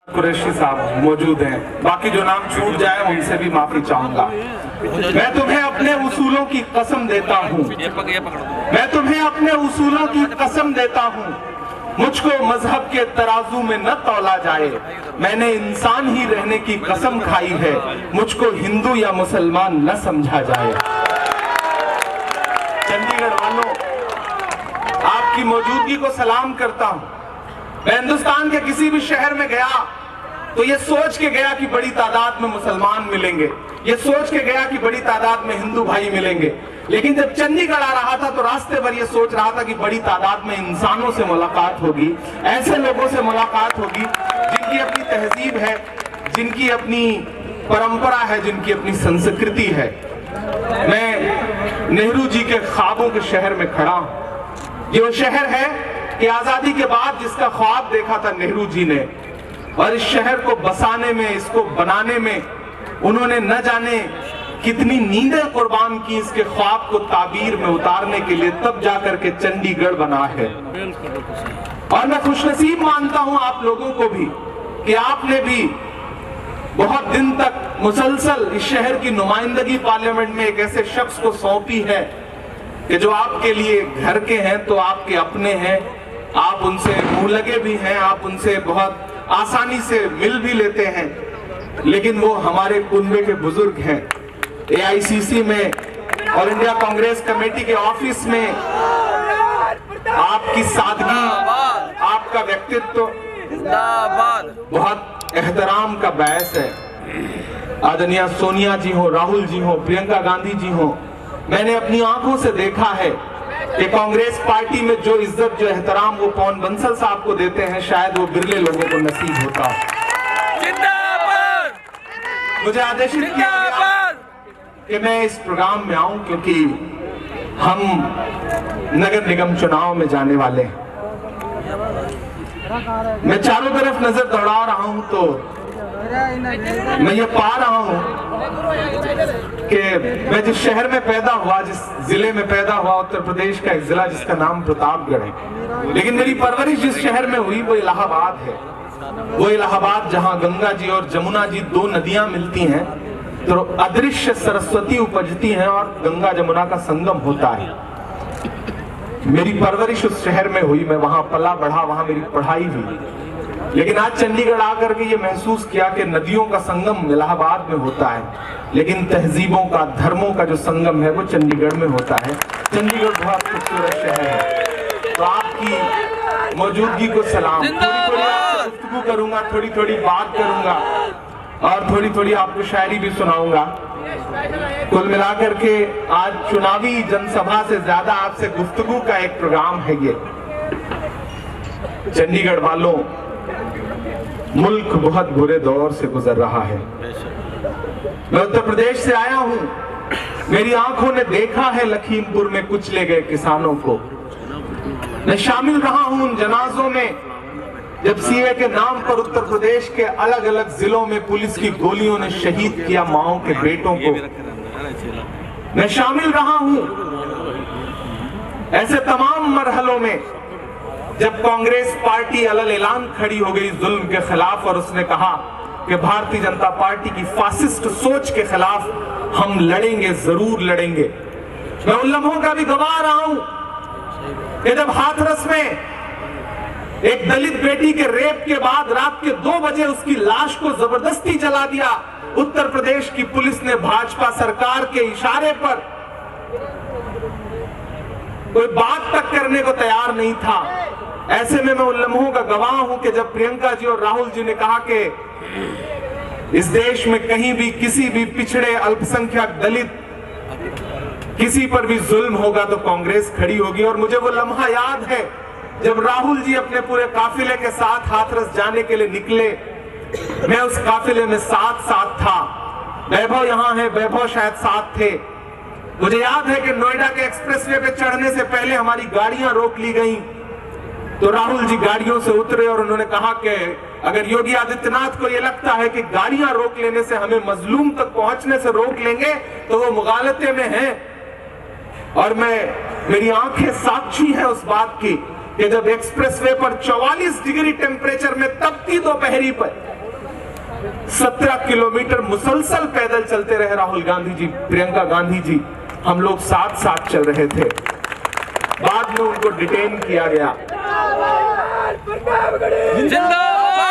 कुरैशी साहब मौजूद हैं, बाकी जो नाम छूट जाए उनसे भी माफी चाहूंगा। मैं तुम्हें अपने उसूलों की कसम देता हूँ, मैं तुम्हें अपने उसूलों की कसम देता हूँ, मुझको मजहब के तराजू में न तौला जाए, मैंने इंसान ही रहने की कसम खाई है, मुझको हिंदू या मुसलमान न समझा जाए। चंडीगढ़ वालों, आपकी मौजूदगी को सलाम करता हूँ। मैं हिंदुस्तान के किसी भी शहर में गया तो ये सोच के गया कि बड़ी तादाद में मुसलमान मिलेंगे, ये सोच के गया कि बड़ी तादाद में हिंदू भाई मिलेंगे, लेकिन जब चंडीगढ़ आ रहा था तो रास्ते भर ये सोच रहा था कि बड़ी तादाद में इंसानों से मुलाकात होगी, ऐसे लोगों से मुलाकात होगी जिनकी अपनी तहजीब है, जिनकी अपनी परंपरा है, जिनकी अपनी संस्कृति है। मैं नेहरू जी के ख्वाबों के शहर में खड़ा हूं। ये वो शहर है कि आजादी के बाद जिसका ख्वाब देखा था नेहरू जी ने, और इस शहर को बसाने में, इसको बनाने में उन्होंने न जाने कितनी नींदें कुर्बान की इसके ख्वाब को ताबीर में उतारने के लिए, तब जाकर के चंडीगढ़ बना है। और मैं खुशनसीब मानता हूं आप लोगों को भी कि आपने भी बहुत दिन तक मुसलसल इस शहर की नुमाइंदगी पार्लियामेंट में एक ऐसे शख्स को सौंपी है कि जो आपके लिए घर के हैं तो आपके अपने हैं, आप उनसे मुंह लगे भी हैं, आप उनसे बहुत आसानी से मिल भी लेते हैं, लेकिन वो हमारे कुनबे के बुजुर्ग हैं। एआईसीसी में और इंडिया कांग्रेस कमेटी के ऑफिस में आपकी सादगी, आपका व्यक्तित्व बहुत एहतराम का बायस है। आदरणीय सोनिया जी हो, राहुल जी हो, प्रियंका गांधी जी हो, मैंने अपनी आंखों से देखा है कि कांग्रेस पार्टी में जो इज्जत, जो एहतराम वो पवन बंसल साहब को देते हैं, शायद वो बिरले लोगों को नसीब होता हो। मुझे आदेशित किया गया कि मैं इस प्रोग्राम में आऊं क्योंकि हम नगर निगम चुनाव में जाने वाले हैं। मैं चारों तरफ नजर दौड़ा रहा हूं तो मैं ये पा रहा हूं कि मैं जिस शहर में पैदा हुआ, जिस जिले में पैदा हुआ, उत्तर प्रदेश का एक जिला जिसका नाम प्रतापगढ़ है, लेकिन मेरी परवरिश जिस शहर में हुई वो इलाहाबाद है। वो इलाहाबाद जहां गंगा जी और जमुना जी दो नदियां मिलती हैं तो अदृश्य सरस्वती उपजती हैं और गंगा जमुना का संगम होता है। मेरी परवरिश उस शहर में हुई, मैं वहां पला बढ़ा, वहां मेरी पढ़ाई हुई, लेकिन आज चंडीगढ़ आकर के ये महसूस किया कि नदियों का संगम इलाहाबाद में होता है, लेकिन तहजीबों का, धर्मों का जो संगम है वो चंडीगढ़ में होता है। चंडीगढ़ बहुत खूबसूरत शहर है। तो आपकी मौजूदगी को सलाम। थोड़ी थोड़ी आपसे गुफ्तगू करूंगा, थोड़ी थोड़ी बात करूंगा और थोड़ी थोड़ी आपको शायरी भी सुनाऊंगा। कुल मिलाकर के आज चुनावी जनसभा से ज्यादा आपसे गुफ्तगू का एक प्रोग्राम है ये। चंडीगढ़ वालों, मुल्क बहुत बुरे दौर से गुजर रहा है। मैं उत्तर प्रदेश से आया हूं, मेरी आंखों ने देखा है लखीमपुर में कुचले गए किसानों को। मैं शामिल रहा हूं उन जनाजों में जब सीए के नाम पर उत्तर प्रदेश के अलग अलग जिलों में पुलिस की गोलियों ने शहीद किया माओं के बेटों को। मैं शामिल रहा हूं ऐसे तमाम मरहलों में जब कांग्रेस पार्टी अलल ऐलान खड़ी हो गई जुल्म के खिलाफ और उसने कहा कि भारतीय जनता पार्टी की फासिस्ट सोच के खिलाफ हम लड़ेंगे, जरूर लड़ेंगे। मैं उन लम्हों का भी गवाह रहा हूं कि जब हाथरस में एक दलित बेटी के रेप के बाद रात के 2 बजे उसकी लाश को जबरदस्ती जला दिया। उत्तर प्रदेश की पुलिस ने भाजपा सरकार के इशारे पर कोई बात तक करने को तैयार नहीं था। ऐसे में मैं उन लम्हों का गवाह हूं कि जब प्रियंका जी और राहुल जी ने कहा कि इस देश में कहीं भी किसी भी पिछड़े, अल्पसंख्यक, दलित किसी पर भी जुल्म होगा तो कांग्रेस खड़ी होगी। और मुझे वो लम्हा याद है जब राहुल जी अपने पूरे काफिले के साथ हाथरस जाने के लिए निकले। मैं उस काफिले में साथ था। वैभव यहाँ है, वैभव शायद साथ थे। मुझे याद है कि नोएडा के एक्सप्रेसवे पे चढ़ने से पहले हमारी गाड़ियां रोक ली गई तो राहुल जी गाड़ियों से उतरे और उन्होंने कहा कि अगर योगी आदित्यनाथ को यह लगता है कि गाड़ियां रोक लेने से हमें मजलूम तक पहुंचने से रोक लेंगे तो वो मुगालते में हैं। और मेरी आंखें साक्षी है उस बात की कि जब एक्सप्रेसवे पर 44 डिग्री टेम्परेचर में तपती दोपहरी पर 17 किलोमीटर मुसलसल पैदल चलते रहे राहुल गांधी जी, प्रियंका गांधी जी, हम लोग साथ साथ चल रहे थे। बाद में उनको डिटेन किया गया।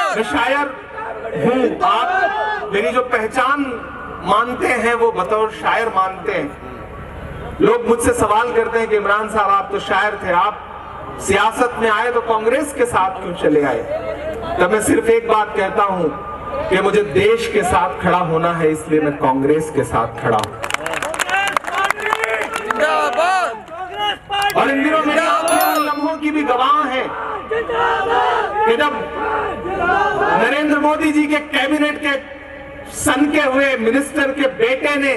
मैं शायर हूं, आप मेरी जो पहचान मानते हैं वो बतौर शायर मानते हैं। लोग मुझसे सवाल करते हैं कि इमरान साहब आप तो शायर थे, आप सियासत में आए तो कांग्रेस के साथ क्यों चले आए? तब मैं सिर्फ एक बात कहता हूं कि मुझे देश के साथ खड़ा होना है, इसलिए मैं कांग्रेस के साथ खड़ा हूं। और इन दिनों मेरी आंखें लम्हों की भी गवाह है कि जब नरेंद्र मोदी जी के कैबिनेट के सनके हुए मिनिस्टर के बेटे ने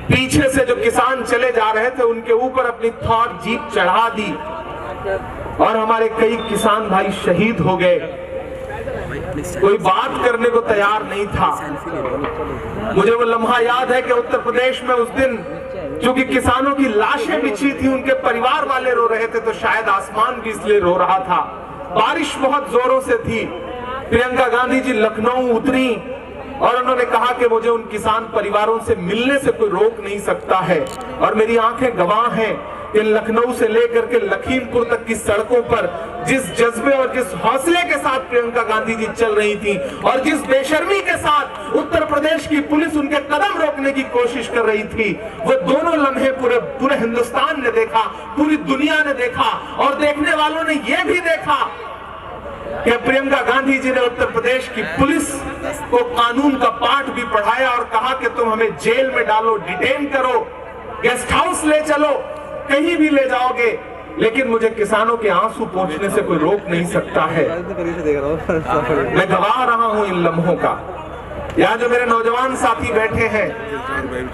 पीछे से जो किसान चले जा रहे थे उनके ऊपर अपनी थॉर जीप चढ़ा दी और हमारे कई किसान भाई शहीद हो गए। कोई बात करने को तैयार नहीं था। मुझे वो लम्हा याद है कि उत्तर प्रदेश में उस दिन क्योंकि किसानों की लाशें बिछी थी, उनके परिवार वाले रो रहे थे, तो शायद आसमान भी इसलिए रो रहा था। बारिश बहुत जोरों से थी। प्रियंका गांधी जी लखनऊ उतरी और उन्होंने कहा कि मुझे उन किसान परिवारों से मिलने से कोई रोक नहीं सकता है। और मेरी आंखें गवाह हैं कि लखनऊ से लेकर के लखीमपुर तक की सड़कों पर जिस जज्बे और जिस हौसले के साथ प्रियंका गांधी जी चल रही थी और जिस बेशर्मी के साथ उत्तर प्रदेश की पुलिस उनके कदम रोकने की कोशिश कर रही थी, वो दोनों लम्हे पूरे हिंदुस्तान ने देखा, पूरी दुनिया ने देखा। और देखने वालों ने यह भी देखा कि प्रियंका गांधी जी ने उत्तर प्रदेश की पुलिस को कानून का पाठ भी पढ़ाया और कहा कि तुम हमें जेल में डालो, डिटेन करो, गेस्ट हाउस ले चलो, कहीं भी ले जाओगे, लेकिन मुझे किसानों के आंसू पोंछने से कोई रोक नहीं सकता है। मैं गवा रहा हूं इन लम्हों का। यहाँ जो मेरे नौजवान साथी बैठे हैं,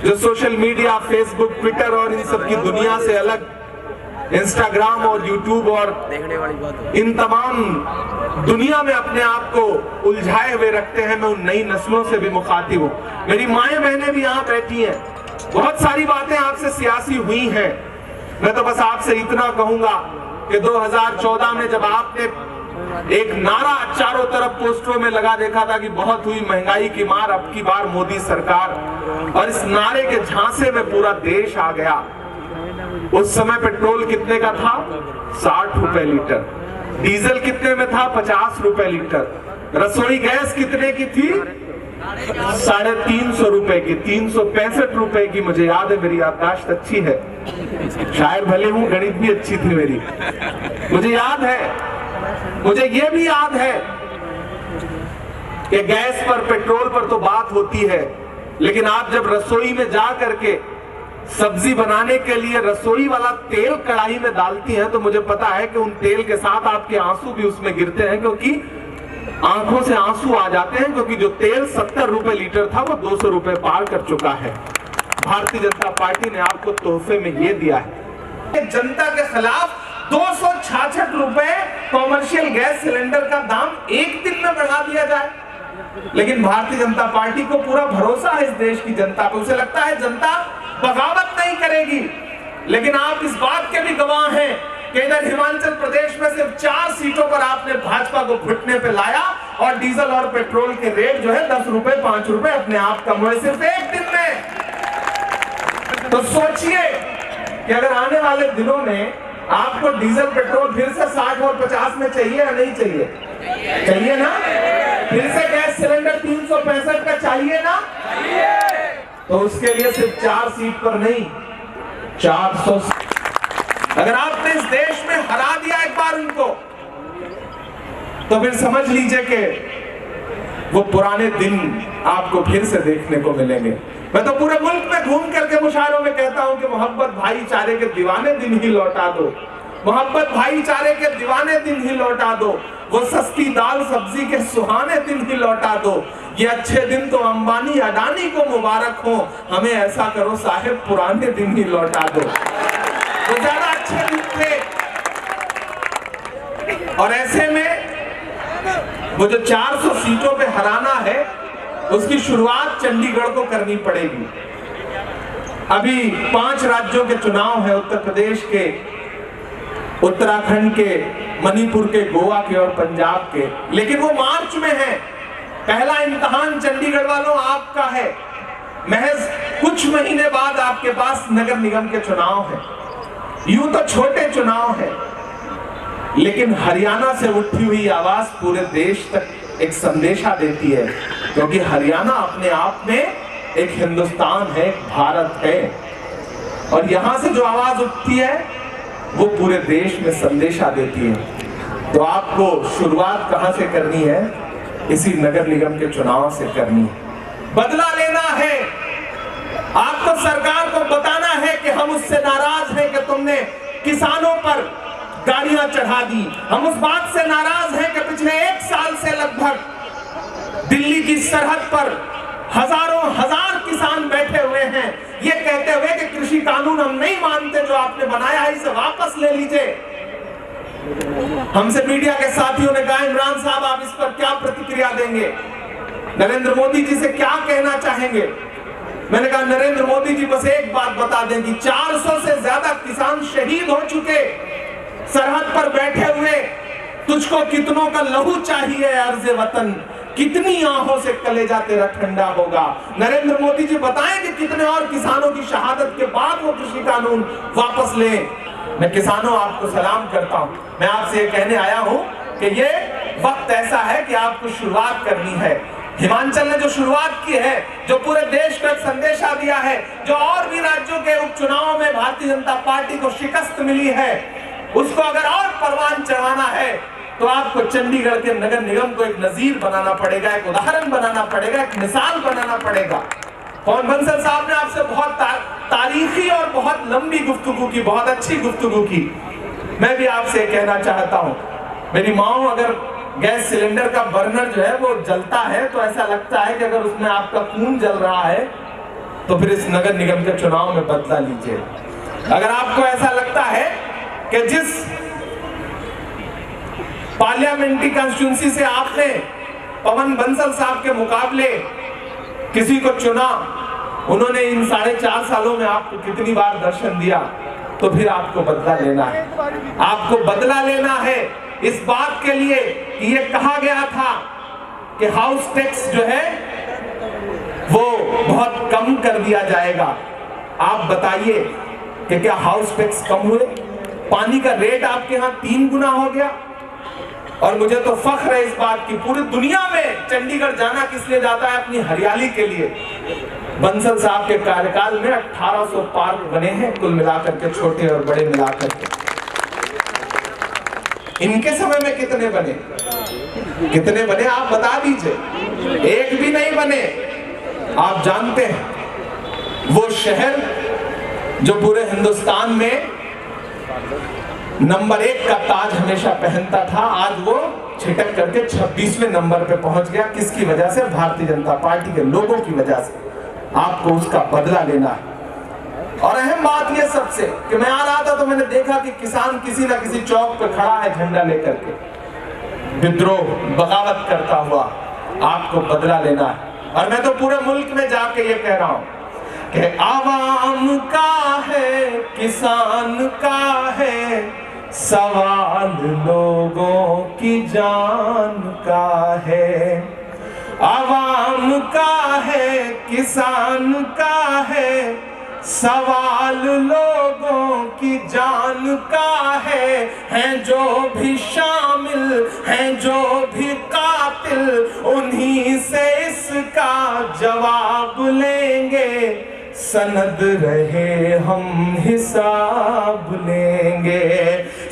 जो सोशल मीडिया, फेसबुक, ट्विटर और इन सब की दुनिया से अलग इंस्टाग्राम और यूट्यूब और इन तमाम दुनिया में अपने आप को उलझाए हुए रखते हैं, मैं उन नई नस्लों से भी मुखातिब हूँ। मेरी माएं बहनें भी यहाँ बैठी हैं। बहुत सारी बातें आपसे सियासी हुई हैं। मैं तो बस आपसे इतना कहूंगा कि 2014 में जब आपने एक नारा चारों तरफ पोस्टरों में लगा देखा था कि बहुत हुई महंगाई की मार, अब की बार मोदी सरकार, और इस नारे के झांसे में पूरा देश आ गया। उस समय पेट्रोल कितने का था? 60 रुपए लीटर। डीजल कितने में था? 50 रुपए लीटर। रसोई गैस कितने की थी? 350 रुपए की, 365 रुपए की। मुझे याद है, मेरी याददाश्त अच्छी है, शायर भले हूं, गणित भी अच्छी थी मेरी। मुझे याद है, मुझे ये भी याद है कि गैस पर, पेट्रोल पर तो बात होती है, लेकिन आप जब रसोई में जा करके सब्जी बनाने के लिए रसोई वाला तेल कढ़ाई में डालती हैं, तो मुझे पता है कि उन तेल के साथ आपके आंसू भी उसमें गिरते हैं, क्योंकि आंखों से आंसू आ जाते हैं, क्योंकि जो तेल 70 रुपए लीटर था वो 200 रुपए पार कर चुका है। भारतीय जनता पार्टी ने आपको तोहफे में ये दिया है। जनता के खिलाफ 266 रुपए कॉमर्शियल गैस सिलेंडर का दाम एक दिन में बढ़ा दिया जाए, लेकिन भारतीय जनता पार्टी को पूरा भरोसा है इस देश की जनता पे। उसे लगता है जनता बगावत नहीं करेगी। लेकिन आप इस बात के भी गवाह हैं कि इधर हिमाचल प्रदेश में सिर्फ 4 सीटों पर आपने भाजपा को घुटने पे लाया और डीजल और पेट्रोल के रेट जो है 10 रुपए 5 रुपए अपने आप कम हुए सिर्फ एक दिन में। तो सोचिए कि अगर आने वाले दिनों में आपको डीजल पेट्रोल फिर से 60 और 50 में चाहिए या नहीं चाहिए? चाहिए ना? फिर से गैस सिलेंडर 365 का चाहिए ना? तो उसके लिए सिर्फ 4 सीट पर नहीं, 400। अगर आपने इस देश में हरा दिया एक बार उनको, तो फिर समझ लीजिए कि वो पुराने दिन आपको फिर से देखने को मिलेंगे। मैं तो पूरे मुल्क में घूम करके मुशायरों में कहता हूं कि मोहब्बत भाईचारे के दीवाने दिन ही लौटा दो, मोहब्बत भाईचारे के दीवाने दिन ही लौटा दो, वो सस्ती दाल सब्जी के सुहाने दिन ही लौटा दो। ये अच्छे दिन तो अंबानी अडानी को मुबारक हो, हमें ऐसा करो साहिब पुराने दिन ही लौटा दो। वो ज्यादा अच्छे दिन थे। और ऐसे में वो जो 400 सीटों पे हराना है, उसकी शुरुआत चंडीगढ़ को करनी पड़ेगी। अभी 5 राज्यों के चुनाव है, उत्तर प्रदेश के, उत्तराखंड के, मणिपुर के, गोवा के और पंजाब के, लेकिन वो मार्च में है। पहला इम्तिहान चंडीगढ़ वालों आपका है। महज कुछ महीने बाद आपके पास नगर निगम के चुनाव है। यूं तो छोटे चुनाव है, लेकिन हरियाणा से उठी हुई आवाज पूरे देश तक एक संदेशा देती है, क्योंकि हरियाणा अपने आप में एक हिंदुस्तान है, एक भारत है, और यहां से जो आवाज उठती है वो पूरे देश में संदेशा देती है। तो आपको शुरुआत कहां से करनी है? इसी नगर निगम के चुनाव से करनी है। बदला लेना है। आपको सरकार को बताना है कि हम उससे नाराज हैं कि तुमने किसानों पर गाड़ियां चढ़ा दी। हम उस बात से नाराज हैं कि पिछले 1 साल से लगभग दिल्ली की सरहद पर हजारों हजार किसान बैठे हुए हैं, ये कहते हुए कि कृषि कानून हम नहीं मानते जो आपने बनाया है, इसे वापस ले लीजिए। हमसे मीडिया के साथियों ने कहा, इमरान साहब आप इस पर क्या प्रतिक्रिया देंगे, नरेंद्र मोदी जी से क्या कहना चाहेंगे? मैंने कहा, नरेंद्र मोदी जी बस एक बात बता दें कि 400 से ज्यादा किसान शहीद हो चुके, सरहद पर बैठे हुए, तुझको कितनों का लहू चाहिए अर्ज़े वतन, कितनी आंखों से कलेजा तेरा ठंडा होगा। नरेंद्र मोदी जी बताएं कि कितने और किसानों की शहादत के बाद वो कृषि कानून वापस लें। मैं किसानों आपको सलाम करता हूं। मैं आपसे ये कहने आया हूं कि ये वक्त ऐसा है कि आपको शुरुआत करनी है। हिमाचल ने जो शुरुआत की है, जो पूरे देश को एक संदेशा दिया है, जो और भी राज्यों के उपचुनावों में भारतीय जनता पार्टी को शिकस्त मिली है, उसको अगर और परवान चढ़ाना है तो आपको चंडीगढ़ के नगर निगम को एक नजीर बनाना पड़ेगा, एक उदाहरण बनाना पड़ेगा, एक मिसाल बनाना पड़ेगा। पवन बंसल साहब ने आपसे बहुत तारीखी और बहुत लंबी गुफ्तगू की, बहुत अच्छी गुफ्तगू की। मैं भी आपसे कहना चाहता हूं, मेरी माँ, अगर गैस सिलेंडर का बर्नर जो है वो जलता है तो ऐसा लगता है कि अगर उसमें आपका खून जल रहा है तो फिर इस नगर निगम के चुनाव में बदला लीजिए। अगर आपको ऐसा लगता है कि जिस पार्लियामेंट्री कॉन्स्टिट्यूंसी से आपने पवन बंसल साहब के मुकाबले किसी को चुना, उन्होंने इन 4.5 सालों में आपको कितनी बार दर्शन दिया, तो फिर आपको बदला लेना है। आपको बदला लेना है इस बात के लिए कि ये कहा गया था कि हाउस टैक्स जो है वो बहुत कम कर दिया जाएगा। आप बताइए कि क्या हाउस टैक्स कम हुए? पानी का रेट आपके यहाँ 3 गुना हो गया। और मुझे तो फख्र है इस बात की, पूरी दुनिया में चंडीगढ़ जाना किस लिए जाता है? अपनी हरियाली के लिए। बंसल साहब के कार्यकाल में 1800 पार्क बने हैं, कुल मिलाकर के, छोटे और बड़े मिलाकर के। इनके समय में कितने बने? कितने बने आप बता दीजिए। एक भी नहीं बने। आप जानते हैं वो शहर जो पूरे हिंदुस्तान में नंबर 1 का ताज हमेशा पहनता था, आज वो छिटक करके 26वें नंबर पे पहुंच गया। किसकी वजह से? भारतीय जनता पार्टी के लोगों की वजह से। आपको उसका बदला लेना है। और अहम बात यह सबसे कि मैं आ रहा था तो मैंने देखा कि किसान किसी ना किसी चौक पे खड़ा है झंडा लेकर के, विद्रोह, बगावत करता हुआ। आपको बदला लेना है। और मैं तो पूरे मुल्क में जाके ये कह रहा हूं कि आवाम का है, किसान का है, सवाल लोगों की जान का है। आवाम का है, किसान का है, सवाल लोगों की जान का है जो भी शामिल हैं, जो भी कातिल, उन्हीं से इसका जवाब लेंगे। सनद रहे हम हिसाब लेंगे,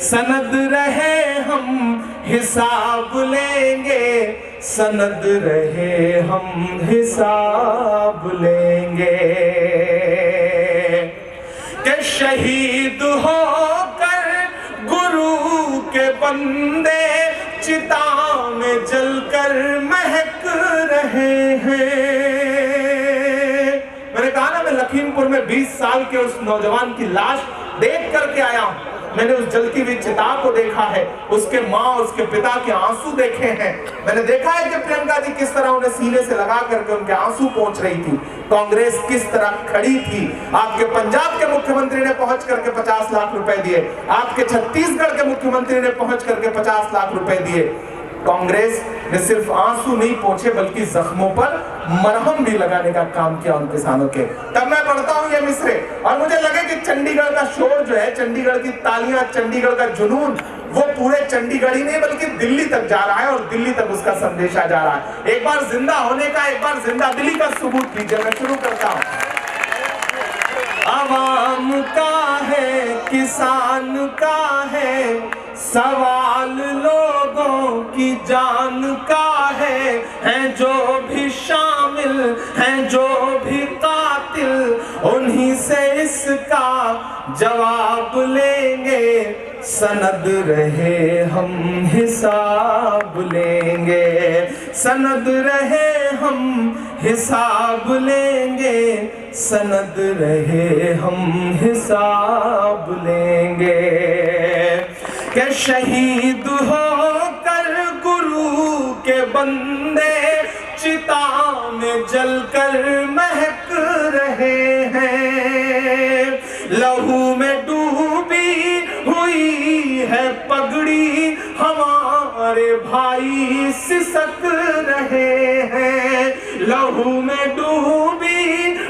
सनद रहे हम हिसाब लेंगे, सनद रहे हम हिसाब लेंगे। के शहीद होकर गुरु के बंदे चिता में जलकर महक रहे हैं। मैंने कहा ना, मैं लखीमपुर में 20 साल के उस नौजवान की लाश देख करके आया हूं। मैंने उस जलती हुई चिता को देखा है, उसके माँ उसके पिता के आंसू देखे हैं। मैंने देखा है कि प्रियंका जी किस तरह उन्हें सीने से लगा करके उनके आंसू पहुंच रही थी, कांग्रेस किस तरह खड़ी थी। आपके पंजाब के मुख्यमंत्री ने पहुंच करके 50 लाख रुपए दिए, आपके छत्तीसगढ़ के मुख्यमंत्री ने पहुंच करके 50 लाख रुपए दिए। कांग्रेस ने सिर्फ आंसू नहीं पोंछे बल्कि जख्मों पर मरहम भी लगाने का काम किया उन किसानों के। तब मैं पढ़ता हूं ये मिसरे और मुझे लगे कि चंडीगढ़ का शोर जो है, चंडीगढ़ की तालियां, चंडीगढ़ का जुनून, वो पूरे चंडीगढ़ ही नहीं बल्कि दिल्ली तक जा रहा है और दिल्ली तक उसका संदेशा जा रहा है। एक बार जिंदा होने का, एक बार जिंदा दिल्ली का सबूत दीजिए। मैं शुरू करता हूं। आवाम का है, किसान का है, सवाल लोगों की जान का है जो भी शामिल हैं, जो भी कातिल, उन्हीं से इसका जवाब लेंगे। सनद रहे हम हिसाब लेंगे, सनद रहे हम हिसाब लेंगे, सनद रहे हम हिसाब लेंगे। के शहीद हो कर गुरु के बंदे चिता में जलकर महक रहे हैं, लहू में डूबी हुई है पगड़ी, हमारे भाई सिसक रहे हैं, लहू में डूबी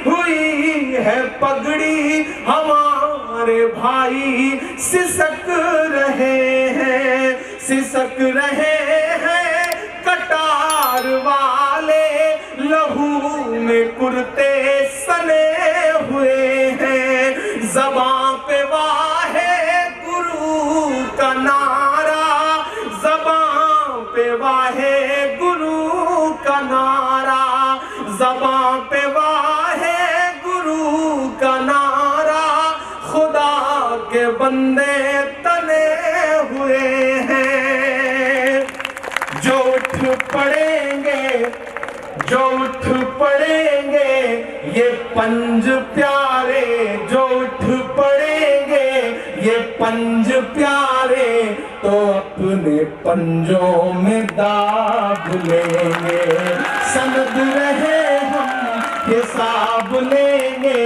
हुई है पगड़ी, हमारे भाई सिसक रहे हैं, सिसक रहे हैं कटार वाले, लहू में कुर्ते सने हुए हैं, ज़बां पे वाहे गुरु का नारा, ज़बां पे वाहे गुरु का नारा, ज़बां पे वाहे गुरु का नारा, खुदा के बंदे तने हुए हैं। जो उठ पड़ेंगे, जो उठ पड़ेंगे ये पंज प्यारे, जो उठ पड़ेंगे ये पंज प्यारे, तो अपने पंजों में दाब लेंगे। सनद रहे हम हिसाब लेंगे,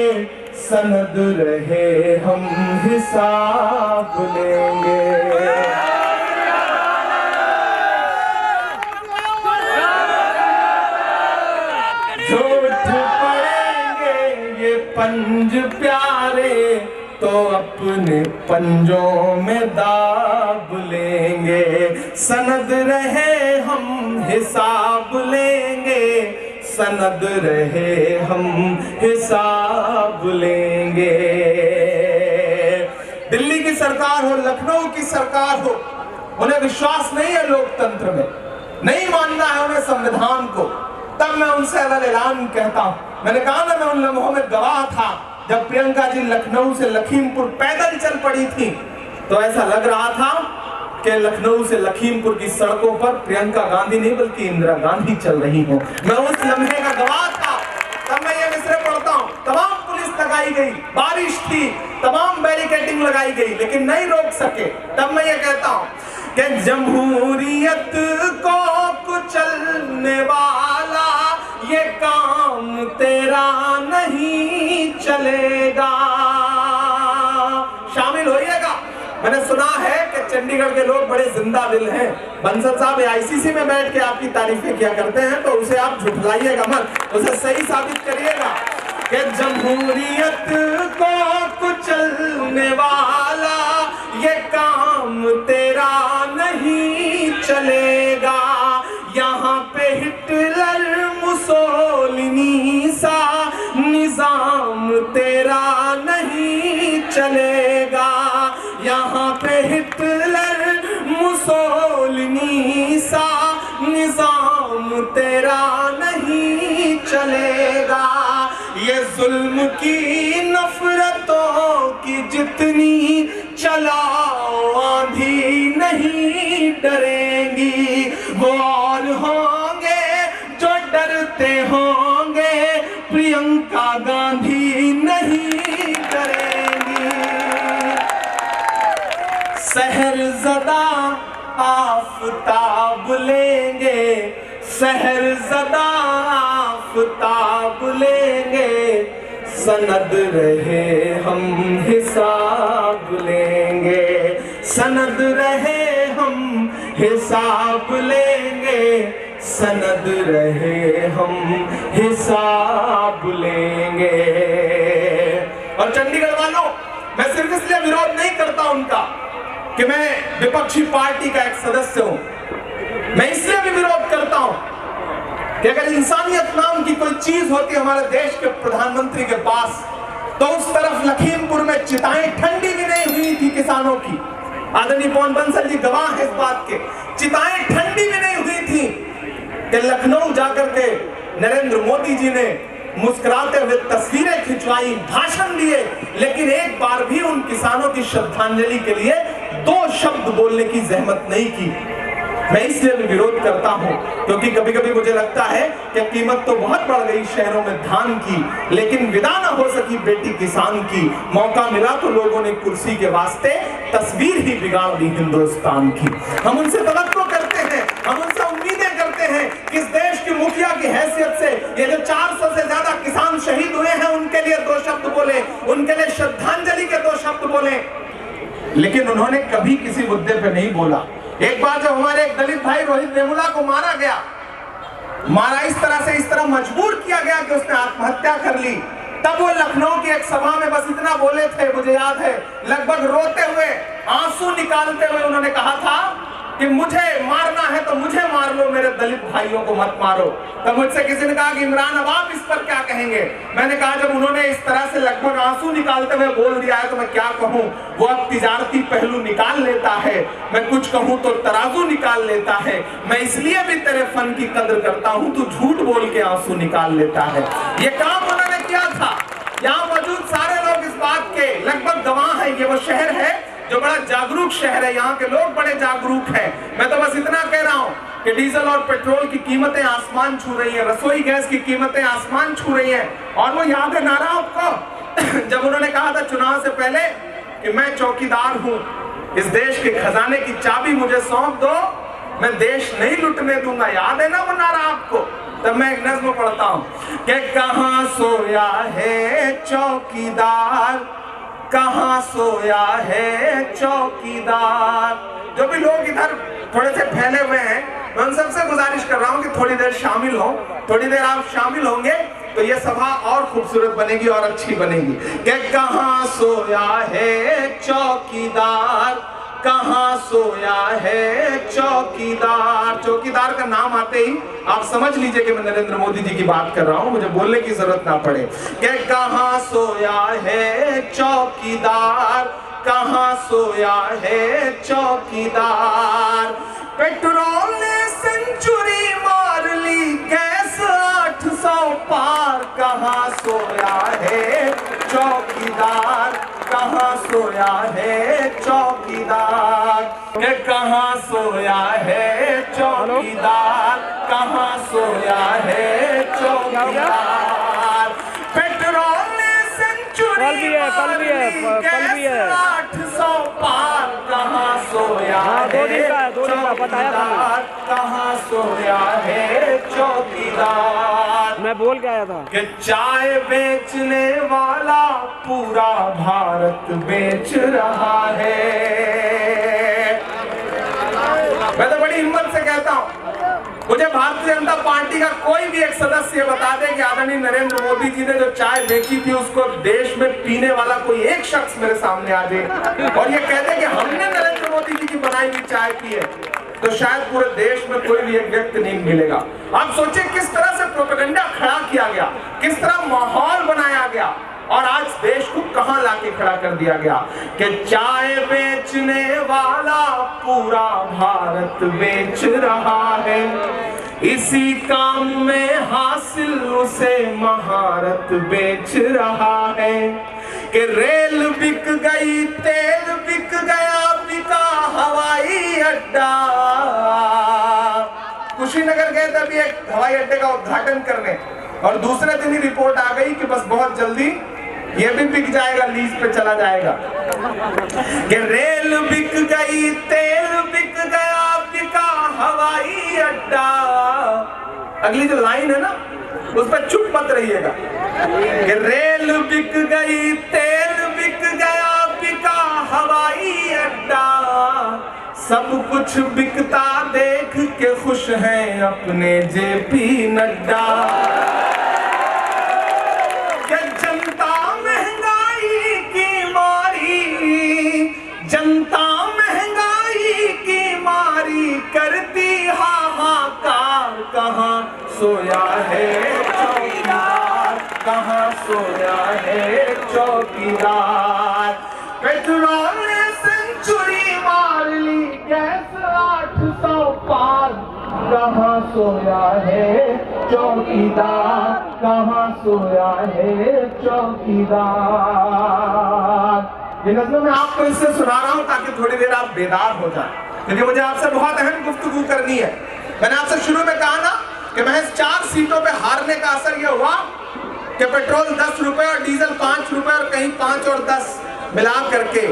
सनद रहे हम हिसाब लेंगे। जो उठ पड़ेंगे ये पंज प्यारे, तो अपने पंजों में दाब लेंगे। सनद रहे हम हिसाब लेंगे, सनद रहे हम हिसाब लेंगे। दिल्ली की सरकार हो, लखनऊ की सरकार हो, उन्हें विश्वास नहीं है लोकतंत्र में, नहीं मानना है उन्हें संविधान को। तब मैं उनसे अलग ऐलान कहता हूं। मैंने कहा ना, मैं उन लम्हों में गवाह था जब प्रियंका जी लखनऊ से लखीमपुर पैदल चल पड़ी थी, तो ऐसा लग रहा था कि लखनऊ से लखीमपुर की सड़कों पर प्रियंका गांधी नहीं बल्कि इंदिरा गांधी चल रही हो। मैं उस लम्हे का गवाह था। तब मैं ये मिसरे पढ़ता हूं। तमाम पुलिस लगाई गई, बारिश थी, तमाम बैरिकेडिंग लगाई गई, लेकिन नहीं रोक सके। तब मैं ये कहता हूं कि जमहूरियत को कुचलने वाला ये काम तेरा नहीं चलेगा। शामिल होइएगा। मैंने सुना है कि चंडीगढ़ के लोग बड़े जिंदा दिल हैं। बंसल साहब आईसीसी में बैठ के आपकी तारीफें किया करते हैं, तो उसे आप झुठलाइएगा मत, उसे सही साबित करिएगा कि जमहूरियत को कुचलने वाला ये काम तेरा नहीं चलेगा। यहाँ पे हिटलर मुसोलिनी सा निजाम तेरा नहीं चलेगा। यहाँ पे हिटलर मुसोलिनी सा निजाम तेरा नहीं चलेगा। ये जुल्म की नफरतों की जितनी चलाओ आंधी नहीं डरेंगी। वो और होंगे जो डरते होंगे, प्रियंका गांधी नहीं डरेंगी। सहरज़दा आफ़ताब लेंगे, सहरज़दा आफ़ताब लेंगे, सनद रहे हम हिसाब लेंगे, सनद रहे हम हिसाब लेंगे, सनद रहे हम हिसाब लेंगे। और चंडीगढ़ वालों, मैं सिर्फ इसलिए विरोध नहीं करता उनका कि मैं विपक्षी पार्टी का एक सदस्य हूं, मैं इसलिए भी विरोध करता हूं कि अगर इंसानियत नाम की कोई चीज होती हमारे देश के प्रधानमंत्री के पास, तो उस तरफ लखीमपुर में चिताएं ठंडी भी नहीं हुई थी किसानों की। आदरणीय पवन बंसल जी गवाह है इस बात के। चिताएं ठंडी भी नहीं हुई थी कि लखनऊ जाकर के नरेंद्र मोदी जी ने मुस्कुराते हुए तस्वीरें खिंचवाई, भाषण दिए, लेकिन एक बार भी उन किसानों की श्रद्धांजलि के लिए 2 शब्द बोलने की जहमत नहीं की। मैं इसलिए भी विरोध करता हूं क्योंकि कभी कभी मुझे लगता है कि कीमत तो बहुत बढ़ गई शहरों में धान की, लेकिन विदा न हो सकी बेटी किसान की। मौका मिला तो लोगों ने कुर्सी के वास्ते तस्वीर ही बिगाड़ दी हिंदुस्तान की। हम उनसे तवक्को करते हैं, हम उनसे उम्मीदें करते हैं कि इस देश की मुखिया की हैसियत से ये जो 400 से ज्यादा किसान शहीद हुए हैं, उनके लिए 2 शब्द बोले, उनके लिए श्रद्धांजलि के 2 शब्द बोले। लेकिन उन्होंने कभी किसी मुद्दे पे नहीं बोला। एक बार जब हमारे एक दलित भाई रोहित वेमुला को मारा गया, मारा इस तरह मजबूर किया गया कि उसने आत्महत्या कर ली, तब वो लखनऊ की एक सभा में बस इतना बोले थे, मुझे याद है, लगभग रोते हुए, आंसू निकालते हुए उन्होंने कहा था कि मुझे मारना है तो मुझे मार लो, मेरे दलित भाइयों को मत मारो। तब मुझसे किसी ने कहा कि इमरान अब आप इस पर क्या कहेंगे? मैंने कहा जब उन्होंने इस तरह से लगभग आंसू निकालते हुए बोल दिया है तो मैं क्या कहूं। वो अब तिजारती पहलू निकाल लेता है, मैं कुछ कहूं तो तराजू निकाल लेता है। मैं इसलिए भी तेरे फन की कदर करता हूं, तू झूठ बोल के आंसू निकाल लेता है। ये काम उन्होंने किया था। यहाँ मौजूद सारे लोग इस बात के लगभग गवाह हैं। ये वो शहर है जो बड़ा जागरूक शहर है, यहाँ के लोग बड़े जागरूक हैं। मैं तो बस इतना कह रहा हूँ कि डीजल और पेट्रोल की कीमतें आसमान छू रही हैं, रसोई गैस की कीमतें आसमान छू रही हैं। और वो याद है नारा आपको जब उन्होंने कहा था चुनाव से पहले कि मैं चौकीदार हूँ, इस देश के खजाने की चाबी मुझे सौंप दो, मैं देश नहीं लुटने दूंगा। याद है ना वो नारा आपको? तब मैं एक नज़्म पढ़ता हूँ कि कहाँ सोया है चौकीदार, कहाँ सोया है चौकीदार। जो भी लोग इधर थोड़े से फैले हुए हैं, मैं उन सबसे गुजारिश कर रहा हूँ कि थोड़ी देर शामिल हो। थोड़ी देर आप शामिल होंगे तो ये सभा और खूबसूरत बनेगी और अच्छी बनेगी। कि कहाँ सोया है चौकीदार, कहाँ सोया है चौकीदार। चौकीदार का नाम आते ही आप समझ लीजिए कि मैं नरेंद्र मोदी जी की बात कर रहा हूं, मुझे बोलने की जरूरत ना पड़े। कि कहाँ सोया है चौकीदार, कहाँ सोया है चौकीदार। पेट्रोल ने सेंचुरी मार ली, गैस 800 पार, कहाँ सोया है चौकीदार, कहाँ सोया है चौकीदार। के कहाँ सोया है चौकीदार, कहाँ सोया है चौकीदार। पेट्रोल ने सेंचुरी मार ली, गैस 800 पार, कहाँ सोया है चौकीदार, कहाँ सोया है चौकीदार। मैं बोल के आया था कि चाय बेचने वाला पूरा भारत बेच रहा है। मैं तो बड़ी हिम्मत से कहता हूं, मुझे भारतीय जनता पार्टी का कोई भी एक सदस्य बता दे कि आदरणीय नरेंद्र मोदी जी ने जो चाय बेची थी उसको देश में पीने वाला कोई एक शख्स मेरे सामने आ जाए और ये कह दे कि हमने नरेंद्र मोदी जी की बनाई हुई चाय पी है, तो शायद पूरे देश में कोई भी एक व्यक्ति नहीं मिलेगा। आप सोचिए किस तरह से प्रोपेगेंडा खड़ा किया गया, किस तरह माहौल बनाया गया और आज देश को कहां लाके खड़ा कर दिया गया कि चाय बेचने वाला पूरा भारत बेच रहा है। इसी काम में हासिल उसे महारत बेच रहा है कि रेल बिक गई, तेल बिक गया, बिका हवाई अड्डा। कुशीनगर गए थे अभी एक हवाई अड्डे का उद्घाटन करने और दूसरे दिन ही रिपोर्ट आ गई कि बस बहुत जल्दी ये भी बिक जाएगा, लीज पे चला जाएगा। कि रेल बिक गई, तेल बिक गया, बिका हवाई अड्डा। अगली जो लाइन है ना उस पर चुप मत रहिएगा। कि रेल बिक गई, तेल बिक गया, बिका हवाई अड्डा। सब कुछ बिकता देख के खुश हैं अपने जेपी नड्डा। जनता महंगाई की मारी, जनता महंगाई की मारी करती हाहाकार। कहाँ सोया है चौकीदार, कहाँ सोया है चौकीदार। पेट्रोल ने सेंचुरी मार ली, गैस 800 पार। कहाँ सोया है चौकीदार, कहाँ सोया है चौकीदार। ये नज़्म मैं आपको इससे सुना रहा हूं ताकि थोड़ी देर आप बेदार हो जाएं, क्योंकि मुझे आपसे बहुत अहम गुफ्तगू करनी है। मैंने आपसे शुरू में कहा ना कि महज 4 सीटों पे हारने का असर यह हुआ कि पेट्रोल 10 रुपए और डीजल 5 रुपए और कहीं 5 और 10 मिला करके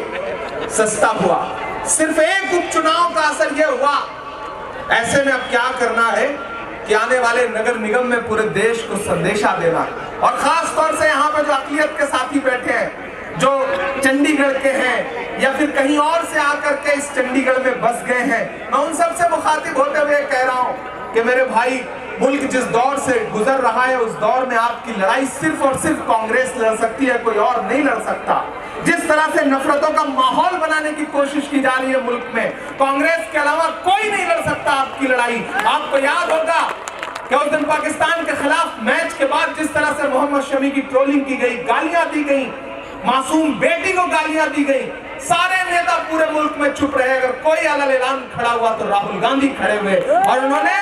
सस्ता हुआ। सिर्फ एक उपचुनाव का असर यह हुआ। ऐसे में अब क्या करना है कि आने वाले नगर निगम में पूरे देश को संदेशा देना, और खास तौर से यहाँ पे जो अक़लियत के साथी बैठे हैं, जो चंडीगढ़ के हैं या फिर कहीं और से आकर के इस चंडीगढ़ में बस गए हैं, मैं उन सबसे मुखातिब होते हुए कह रहा हूँ कि मेरे भाई, मुल्क जिस दौर से गुजर रहा है उस दौर में आपकी लड़ाई सिर्फ और सिर्फ कांग्रेस लड़ सकती है, कोई और नहीं लड़ सकता। जिस तरह से नफरतों का माहौल बनाने की कोशिश की जा रही है मुल्क में, कांग्रेस के अलावा कोई नहीं लड़ सकता आपकी लड़ाई। आपको याद होगा कि उस दिन पाकिस्तान के खिलाफ मैच के बाद जिस तरह से मोहम्मद शमी की ट्रोलिंग की गई, गालियां दी गई, मासूम बेटी को गालियां दी गई, सारे नेता पूरे मुल्क में चुप रहे। अगर कोई अलग ऐलान खड़ा हुआ तो राहुल गांधी खड़े हुए और उन्होंने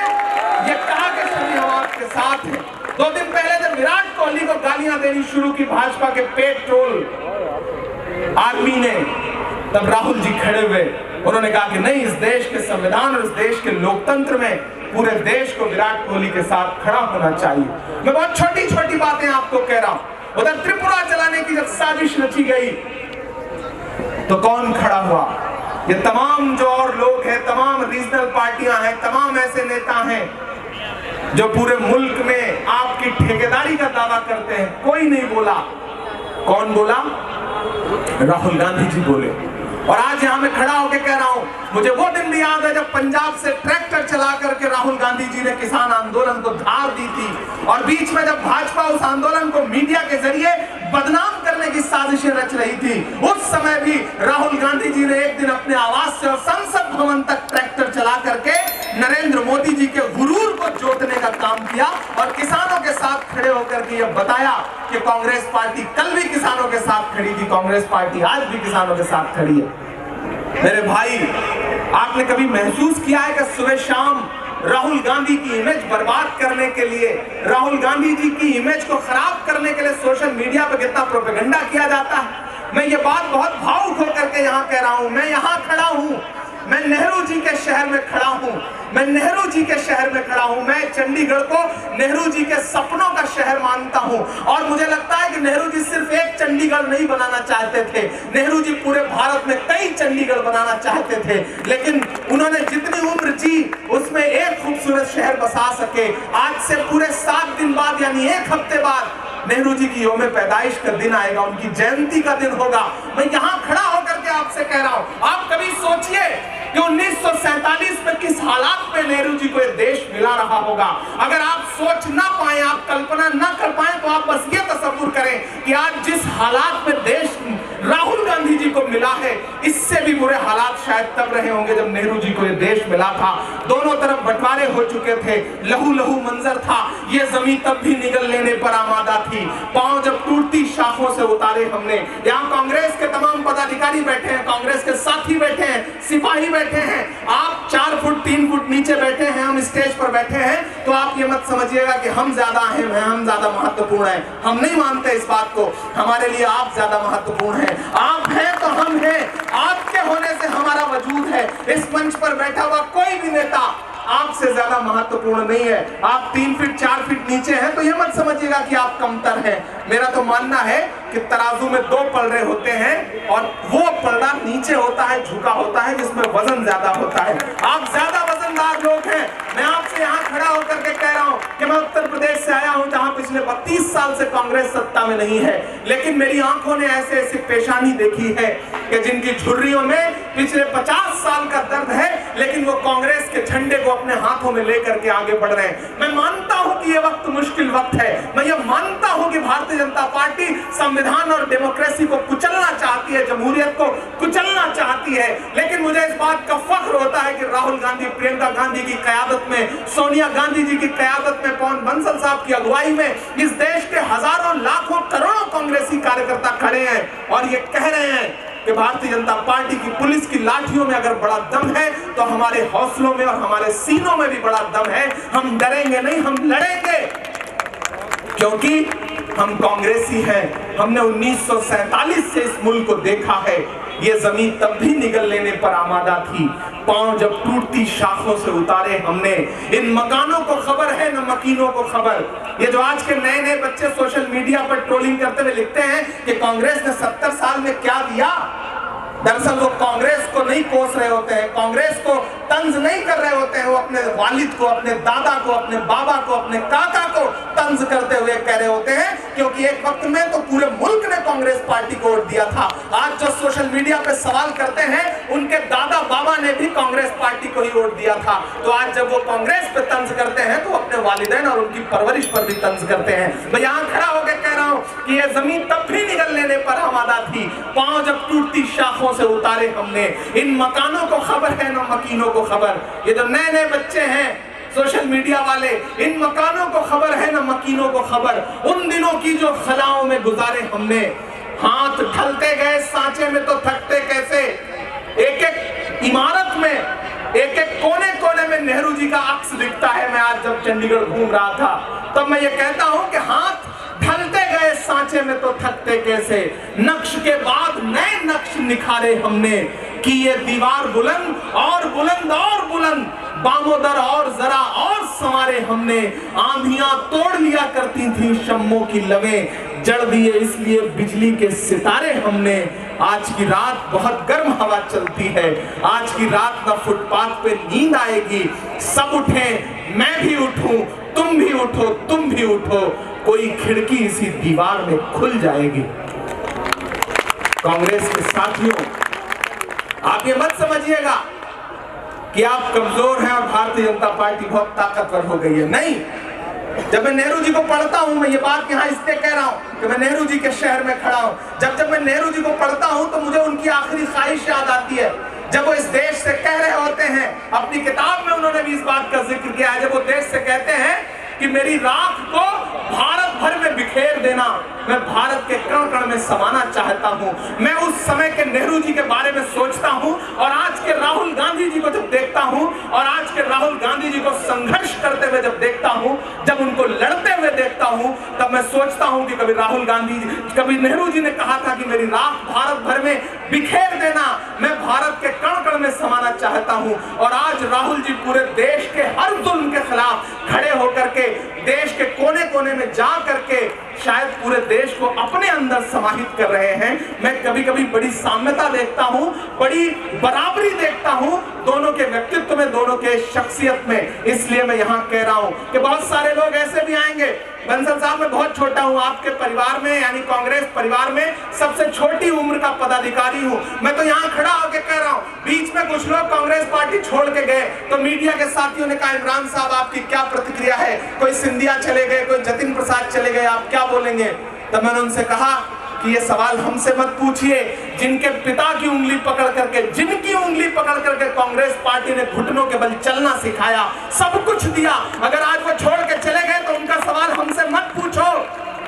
ये कहा कि शमी हम आपके साथ हैं। 2 दिन पहले जब विराट कोहली को गालियां देनी शुरू की भाजपा के पेट्रोल आर्मी ने, तब राहुल जी खड़े हुए, उन्होंने कहा कि नहीं, इस देश के संविधान और इस देश के लोकतंत्र में पूरे देश को विराट कोहली के साथ खड़ा होना चाहिए। मैं बहुत छोटी छोटी बातें आपको कह रहा हूं। उधर त्रिपुरा चलाने की जब साजिश रची गई तो कौन खड़ा हुआ? ये तमाम जो और लोग हैं, तमाम रीजनल पार्टियां हैं, तमाम ऐसे नेता हैं जो पूरे मुल्क में आपकी ठेकेदारी का दावा करते हैं। कोई नहीं बोला। कौन बोला? राहुल गांधी जी बोले। और आज यहां मैं खड़ा होकर कह रहा हूं, मुझे वो दिन भी याद है जब पंजाब से ट्रैक्टर चला करके राहुल गांधी जी ने किसान आंदोलन को धार दी थी, और बीच में जब भाजपा उस आंदोलन को मीडिया के जरिए बदनाम करने की साजिशें रच रही थी, उस समय भी राहुल गांधी जी ने एक दिन अपने आवास से और संसद भवन तक ट्रैक्टर चला करके नरेंद्र मोदी जी के गुरूर को जोतने का काम किया और किसानों के साथ खड़े होकर के यह बताया कि कांग्रेस पार्टी कल भी किसानों के साथ खड़ी थी, कांग्रेस पार्टी आज भी किसानों के साथ खड़ी है। मेरे भाई, आपने कभी महसूस किया है कि सुबह शाम राहुल गांधी की इमेज बर्बाद करने के लिए, राहुल गांधी जी की इमेज को खराब करने के लिए सोशल मीडिया पर कितना प्रोपेगेंडा किया जाता है? मैं ये बात बहुत भावुक होकर के यहाँ कह रहा हूँ। मैं यहाँ खड़ा हूँ, मैं नेहरू जी के शहर में खड़ा हूँ, मैं नेहरू जी के शहर में खड़ा हूँ। मैं चंडीगढ़ को नेहरू जी के सपनों का शहर मानता हूँ, और मुझे लगता है कि नेहरू जी सिर्फ एक चंडीगढ़ नहीं बनाना चाहते थे, नेहरू जी पूरे भारत में कई चंडीगढ़ बनाना चाहते थे, लेकिन उन्होंने जितनी उम्र जी उसमें एक खूबसूरत शहर बसा सके। आज से पूरे 7 दिन बाद, यानी 1 हफ्ते बाद नेहरू जी की यौम पैदाइश का दिन आएगा, उनकी जयंती का दिन होगा। मैं यहाँ खड़ा होकर के आपसे कह रहा हूँ, आप कभी सोचिए कि 1947 में किस हालात में नेहरू जी को यह देश मिला रहा होगा। अगर आप सोच ना पाए, आप कल्पना ना कर पाए, तो आप बस ये तसव्वुर करें कि आज जिस हालात में देश राहुल गांधी जी को मिला है, इससे भी बुरे हालात शायद तब रहे होंगे जब नेहरू जी को यह देश मिला था। दोनों तरफ बंटवारे हो चुके थे, लहू लहू मंजर था, ये जमीन तब भी निगल लेने पर आमादा थी, पांव जब टूटती शाखों से उतारे हमने। यहाँ कांग्रेस के तमाम पदाधिकारी बैठे हैं, कांग्रेस के साथी बैठे हैं, सिपाही बैठे हैं, आप 4 फुट 3 फुट नीचे बैठे हैं, हम स्टेज पर बैठे हैं, तो आप ये मत समझिएगा कि हम ज्यादा अहम हैं, हम ज्यादा महत्वपूर्ण हैं। हम नहीं मानते इस बात को, हमारे लिए आप ज्यादा महत्वपूर्ण हैं। आप हैं तो हम हैं, आपके होने से हमारा वजूद है। इस मंच पर बैठा हुआ कोई भी नेता आपसे ज्यादा महत्वपूर्ण नहीं है। आप 3 फीट 4 फीट नीचे हैं तो ये मत समझिएगा कि आप कमतर हैं। मेरा तो मानना है कि तराजू में 2 पलड़े होते हैं और वो पलड़ा नीचे होता है, झुका होता है, जिसमें वजन ज्यादा होता है। आप ज्यादा वजनदार लोग हैं। मैं आपसे यहाँ खड़ा होकर के कह रहा हूँ कि मैं उत्तर प्रदेश से आया हूँ जहाँ पिछले 32 साल से कांग्रेस सत्ता में नहीं है, लेकिन मेरी आंखों ने ऐसे ऐसी पेशानी देखी है कि जिनकी झुर्रियों में पिछले 50 साल का दर्द है, लेकिन वो कांग्रेस के झंडे को अपने हाथों में लेकर के आगे बढ़ रहे हैं। मैं मानता हूं कि ये वक्त मुश्किल वक्त है। मैं ये मानता हूं कि भारतीय जनता पार्टी संविधान और डेमोक्रेसी को कुचलना चाहती है, जमहूरियत को कुचलना चाहती है, लेकिन मुझे इस बात का फख्र होता है कि राहुल गांधी, प्रियंका गांधी की क़यादत में, सोनिया गांधी जी की क़यादत में, पवन बंसल साहब की अगुवाई में इस देश के हजारों लाखों करोड़ों कांग्रेसी कार्यकर्ता खड़े हैं और ये कह रहे हैं कि भारतीय जनता पार्टी की पुलिस की लाठियों में अगर बड़ा दम है तो हमारे हौसलों में और हमारे सीनों में भी बड़ा दम है। हम डरेंगे नहीं, हम लड़ेंगे, क्योंकि हम कांग्रेसी हैं। हमने 1947 से इस मुल्क को देखा है। ये जमीन तब भी निगल लेने पर आमादा थी, पांव जब टूटती शाखों से उतारे हमने। इन मकानों को खबर है न मकीनों को खबर। ये जो आज के नए नए बच्चे सोशल मीडिया पर ट्रोलिंग करते हुए लिखते हैं कि कांग्रेस ने 70 साल में क्या दिया, दरअसल वो कांग्रेस को नहीं कोस रहे होते हैं, कांग्रेस को तंज नहीं कर रहे होते हैं। वो अपने वालिद को, अपने दादा को, अपने बाबा को, अपने काका को तंज करते हुए कह रहे होते हैं, क्योंकि एक वक्त में तो पूरे मुल्क ने कांग्रेस पार्टी को वोट दिया था। आज जो सोशल मीडिया पे सवाल करते हैं, उनके दादा बाबा ने भी कांग्रेस पार्टी को ही वोट दिया था। तो आज जब वो कांग्रेस पे तंज करते हैं तो अपने वालिदैन और उनकी परवरिश पर भी तंज करते हैं। मैं यहाँ खड़ा होकर कह रहा हूँ कि ये जमीन तब भी निगल लेने पर आमादा थी, पांव जब टूटती शाखों से उतारे हमने। इन मकानों को खबर है न मकीनों को खबर। ये जो नए नए बच्चे हैं सोशल मीडिया वाले, इन मकानों को खबर है न मकीनों को खबर। उन दिनों की जो खलाओं में गुजारे हमने, हाथ ढलते गए सांचे में तो थकते कैसे। एक एक इमारत में, एक एक कोने कोने में नेहरू जी का अक्स दिखता है। मैं आज जब चंडीगढ़ घूम रहा था तब मैं ये कहता हूं कि हाथ ढलते गए सांचे में तो थकते कैसे। नक्श के बाद नए नक्श निखारे हमने, कि ये दीवार बुलंद और बुलंद और बुलंद, बामोदर और जरा और संवारे हमने। आंधियां तोड़ लिया करती थी शम्मों की लवें, जड़ दिए इसलिए बिजली के सितारे हमने। आज की रात बहुत गर्म हवा चलती है, आज की रात ना फुटपाथ पे नींद आएगी। सब उठे, मैं भी उठूं, तुम भी उठो, तुम भी उठो, कोई खिड़की इसी दीवार में खुल जाएगी। कांग्रेस के साथियों, आप ये मत समझिएगा कि आप कमजोर हैं और भारतीय जनता पार्टी बहुत ताकतवर हो गई है। नहीं, जब मैं नेहरू जी को पढ़ता हूं, मैं ये बात यहाँ इसलिए कह रहा हूं कि मैं नेहरू जी के शहर में खड़ा हूं। जब मैं नेहरू जी को पढ़ता हूं तो मुझे उनकी आखिरी ख्वाहिश याद आती है, जब वो इस देश से कह रहे होते हैं, अपनी किताब में उन्होंने भी इस बात का जिक्र किया है, जब वो देश से कहते हैं कि मेरी राख को भारत भर में बिखेर देना, मैं भारत के कण कण में समाना चाहता हूं। मैं उस समय के नेहरू जी के बारे में सोचता हूं और आज के राहुल गांधी जी को जब देखता हूं और आज के राहुल गांधी जी को संघर्ष करते हुए जब देखता हूं, जब उनको लड़ते हुए देखता हूं, तब मैं सोचता हूं कि कभी राहुल गांधी, कभी नेहरू जी ने कहा था कि मेरी राख भारत भर में बिखेर देना, मैं भारत के कण कण में समाना चाहता हूं। और आज राहुल जी पूरे देश के हर जुल्म के खिलाफ खड़े होकर के, देश के कोने कोने में जा करके शायद पूरे देश को अपने अंदर समाहित कर रहे हैं। मैं कभी कभी बड़ी साम्यता देखता हूं, बड़ी बराबरी देखता हूं दोनों के व्यक्तित्व में, दोनों के शख्सियत में। इसलिए मैं यहां कह रहा हूं कि बहुत सारे लोग ऐसे भी आएंगे। बंसल साहब, मैं बहुत छोटा हूं, आपके परिवार में यानी कांग्रेस परिवार में सबसे छोटी उम्र का पदाधिकारी हूं। मैं तो यहां खड़ा होकर कह रहा हूं, बीच में कुछ लोग कांग्रेस पार्टी छोड़ के गए तो मीडिया के साथियों ने कहा, इमरान साहब आपकी क्या प्रतिक्रिया है, कोई सिंधिया चले गए, कोई जतिन प्रसाद चले गए, आप क्या बोलेंगे। तब मैंने उनसे कहा कि ये सवाल हमसे मत पूछिए, जिनके पिता की उंगली पकड़ करके, जिनकी उंगली पकड़ करके कांग्रेस पार्टी ने घुटनों के बल चलना सिखाया, सब कुछ दिया, अगर आज वो छोड़ के चले गए तो उनका सवाल हमसे मत पूछो।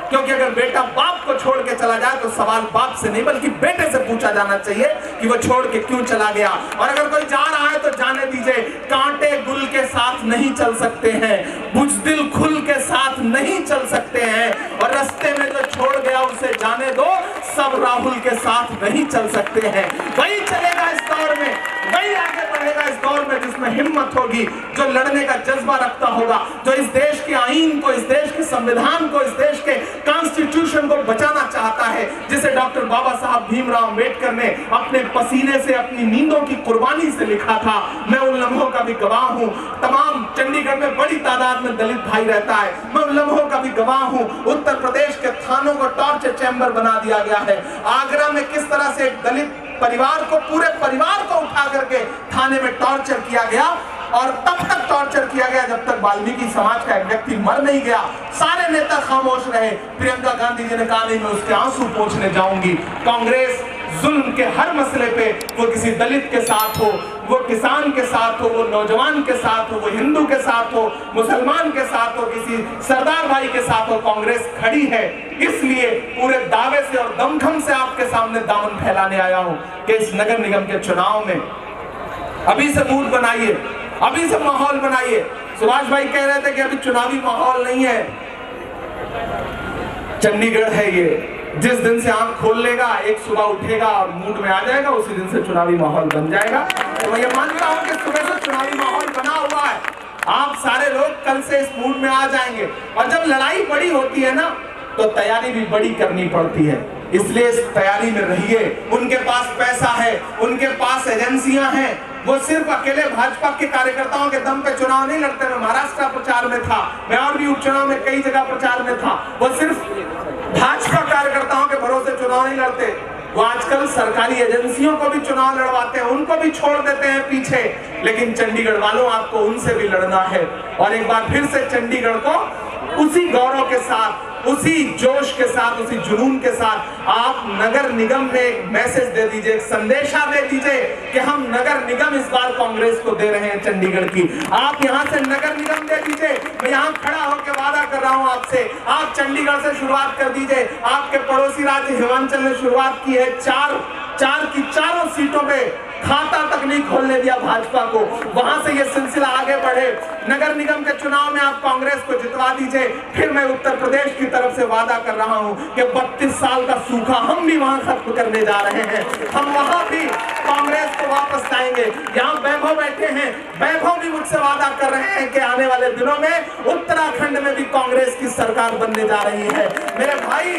क्योंकि अगर बेटा बाप को छोड़ के चला जाए तो सवाल बाप से नहीं बल्कि बेटे से पूछा जाना चाहिए कि वो छोड़ के क्यों चला गया। और अगर कोई जा रहा है तो जाने दीजिए, कांटे गुल के साथ नहीं चल सकते हैं, बुज़दिल खुल के साथ नहीं चल सकते हैं, और रास्ते में जो छोड़ गया उसे जाने दो, सब राहुल के साथ नहीं चल सकते हैं। वही चलेगा इस दौर में, वही आगे बढ़ेगा इस दौर में जिसमें हिम्मत होगी, जो लड़ने का जज्बा रखता होगा, जो इस देश के आईन को, इस देश के संविधान को, इस देश के कॉन्स्टिट्यूशन को बचाना चाहता है, जिसे डॉक्टर बाबा साहब भीमराव अंबेडकर ने अपने पसीने से, अपनी नींदों की कुर्बानी से लिखा था। मैं उन लम्हों का भी गवाह हूं। तमाम चंडीगढ़ में बड़ी तादाद में दलित भाई रहता है, मैं उन लम्हों का भी गवाह हूं। उत्तर प्रदेश के थानों को टॉर्चर चैम्बर बना दिया गया है। आगरा में किस तरह से एक दलित परिवार को, पूरे परिवार को उठा करके थाने में टॉर्चर किया गया, और तब तक टॉर्चर किया गया जब तक वाल्मीकि समाज का एक व्यक्ति मर नहीं गया। सारे नेता खामोश रहे। प्रियंका गांधी जी ने कहा नहीं, मैं उसके आंसू पोंछने जाऊंगी। कांग्रेस जुल्म के हर मसले पे, वो किसी दलित के साथ हो, वो किसान के साथ हो, वो नौजवान के साथ हो, वो हिंदू के साथ हो, मुसलमान के साथ हो, किसी सरदार भाई के साथ हो, कांग्रेस खड़ी है। इसलिए पूरे दावे से और दमखम से आपके सामने दामन फैलाने आया हूं कि इस नगर निगम के चुनाव में अभी से मूड बनाइए, अभी से माहौल बनाइए। सुभाष भाई कह रहे थे कि अभी चुनावी माहौल नहीं है। चंडीगढ़ है ये, जिस दिन से आंख खोल लेगा, एक सुबह उठेगा और मूड में आ जाएगा, उसी दिन से चुनावी माहौल बन जाएगा। तो मैं ये मानता हूं कि सुबह से चुनावी माहौल बना हुआ है। आप सारे लोग कल से इस मूड में आ जाएंगे। और जब लड़ाई बड़ी होती है ना, तो तैयारी भी बड़ी करनी पड़ती है। इसलिए इस तैयारी में रहिए। उनके पास पैसा है, उनके पास एजेंसियां हैं, वो सिर्फ अकेले भाजपा के कार्यकर्ताओं के दम पे चुनाव नहीं लड़ते। मैं महाराष्ट्र प्रचार में था, मैं और भी उपचुनाव में कई जगह प्रचार में था। वो सिर्फ भाजपा कार्यकर्ताओं के भरोसे चुनाव नहीं लड़ते, वो आजकल सरकारी एजेंसियों को भी चुनाव लड़वाते हैं, उनको भी छोड़ देते हैं पीछे। लेकिन चंडीगढ़ वालों, आपको उनसे भी लड़ना है। और एक बार फिर से चंडीगढ़ को उसी गौरव के साथ, उसी जोश के साथ, उसी जुनून के साथ आप नगर निगम में एक मैसेज दे दीजिए, एक संदेशा दे दीजिए कि हम नगर निगम इस बार कांग्रेस को दे रहे हैं चंडीगढ़ की। आप यहां से नगर निगम दे दीजिए। मैं यहां खड़ा होकर वादा कर रहा हूं आपसे, आप चंडीगढ़ से शुरुआत कर दीजिए। आपके पड़ोसी राज्य हिमाचल ने शुरुआत की है, चार की चारों सीटों पे खाता तक नहीं खोलने दिया भाजपा को। वहां से ये सिलसिला आगे बढ़े। नगर निगम के चुनाव में आप कांग्रेस को जितवा दीजिए। फिर मैं उत्तर प्रदेश की तरफ से वादा कर रहा हूं कि 32 साल का सूखा हम भी वहां खत्म करने जा रहे हैं। हम वहां भी कांग्रेस को वापस लाएंगे। यहाँ वैभव बैठे हैं, वैभव भी मुझसे वादा कर रहे हैं कि आने वाले दिनों में उत्तराखंड में भी कांग्रेस की सरकार बनने जा रही है। मेरे भाई,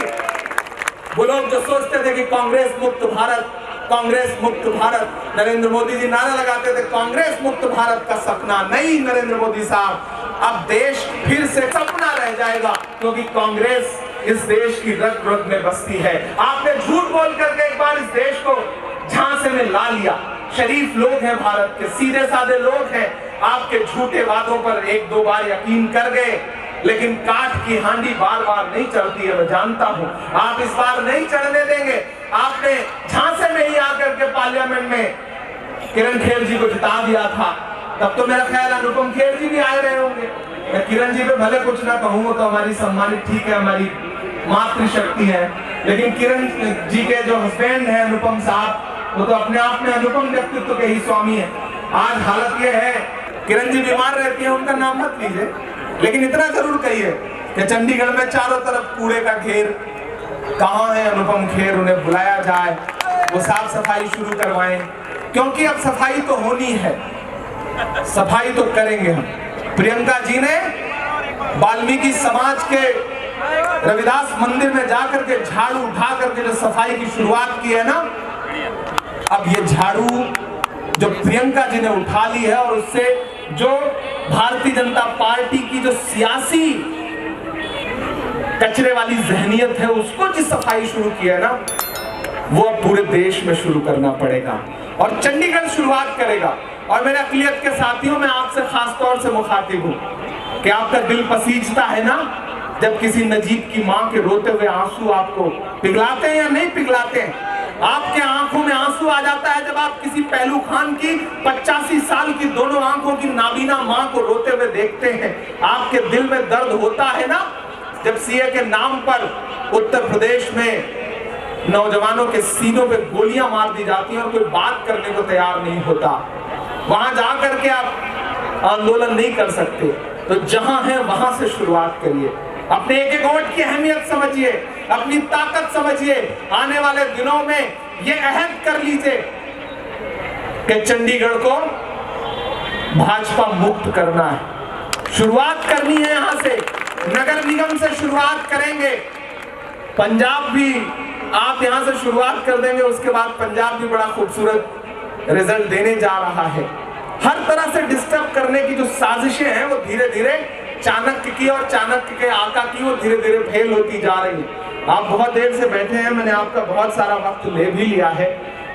वो लोग जो सोचते थे कि कांग्रेस मुक्त भारत, कांग्रेस मुक्त भारत, नरेंद्र मोदी जी नारा लगाते थे कांग्रेस मुक्त भारत का सपना, नहीं नरेंद्र मोदी साहब, अब देश फिर से सपना रह जाएगा, क्योंकि कांग्रेस इस देश की रग रग में बसती है। आपने झूठ बोल करके एक बार इस देश को झांसे में ला लिया। शरीफ लोग हैं भारत के, सीधे साधे लोग हैं। आपके झूठे वादों पर एक दो बार यकीन कर गए, लेकिन काठ की हांडी बार बार नहीं चढ़ती है, मैं जानता हूं। आप इस बार नहीं चढ़ने देंगे। आपने झांसे में ही आकर के पार्लियामेंट में किरण खेर जी को जिता दिया था, तब तो मेरा ख्याल अनुपम खेर जी भी आए रहे होंगे। मैं किरण जी पे भले कुछ ना कहूंगा तो हमारी सम्मानित, ठीक है, हमारी मातृशक्ति है, लेकिन किरण जी के जो हस्बैंड है अनुपम साहब, वो तो अपने आप में अनुपम व्यक्तित्व के ही स्वामी है। आज हालत ये है, किरण जी बीमार रहती है, उनका नाम मत लीजिए, लेकिन इतना जरूर कहिए कि चंडीगढ़ में चारों तरफ कूड़े का ढेर, कहां है अनुपम खेर, उन्हें बुलाया जाए, वो साफ सफाई शुरू करवाएं, क्योंकि अब सफाई तो होनी है, सफाई तो करेंगे हम। प्रियंका जी ने वाल्मीकि समाज के रविदास मंदिर में जाकर के झाड़ू उठा करके जो सफाई की शुरुआत की है ना, अब ये झाड़ू जो प्रियंका जी ने उठा ली है और उससे जो भारतीय जनता पार्टी की जो सियासी कचरे वाली जहनियत है, उसको जिस सफाई शुरू की है ना, वो अब पूरे देश में शुरू करना पड़ेगा और चंडीगढ़ शुरुआत करेगा। और मेरे अक़लियत के साथियों, मैं आपसे खास तौर से मुखातिब हूं कि आपका दिल पसीजता है ना जब किसी नजीब की मां के रोते हुए आंसू आपको पिघलाते हैं या नहीं पिघलाते हैं। आपके आंखों में आंसू आ जाता है जब आप किसी पहलू खान की 85 साल की दोनों आंखों की नाबीना मां को रोते हुए देखते हैं। आपके दिल में दर्द होता है ना, जब सीए के नाम पर उत्तर प्रदेश में नौजवानों के सीनों पे गोलियां मार दी जाती हैं और कोई बात करने को तैयार नहीं होता, वहां जाकर के आप आंदोलन नहीं कर सकते। तो जहां है वहां से शुरुआत करिए, अपने एक एक वोट की अहमियत समझिए, अपनी ताकत समझिए। आने वाले दिनों में ये अहद कर लीजिए कि चंडीगढ़ को भाजपा मुक्त करना है। शुरुआत करनी है यहां से, नगर निगम से शुरुआत करेंगे, पंजाब भी आप यहां से शुरुआत कर देंगे, उसके बाद पंजाब भी बड़ा खूबसूरत रिजल्ट देने जा रहा है। हर तरह से डिस्टर्ब करने की जो साजिशें हैं वो धीरे धीरे चाणक्य की और चाणक्य के आका की वो धीरे धीरे फेल होती जा रही है। आप बहुत देर से बैठे हैं, मैंने आपका बहुत सारा वक्त ले भी लिया है।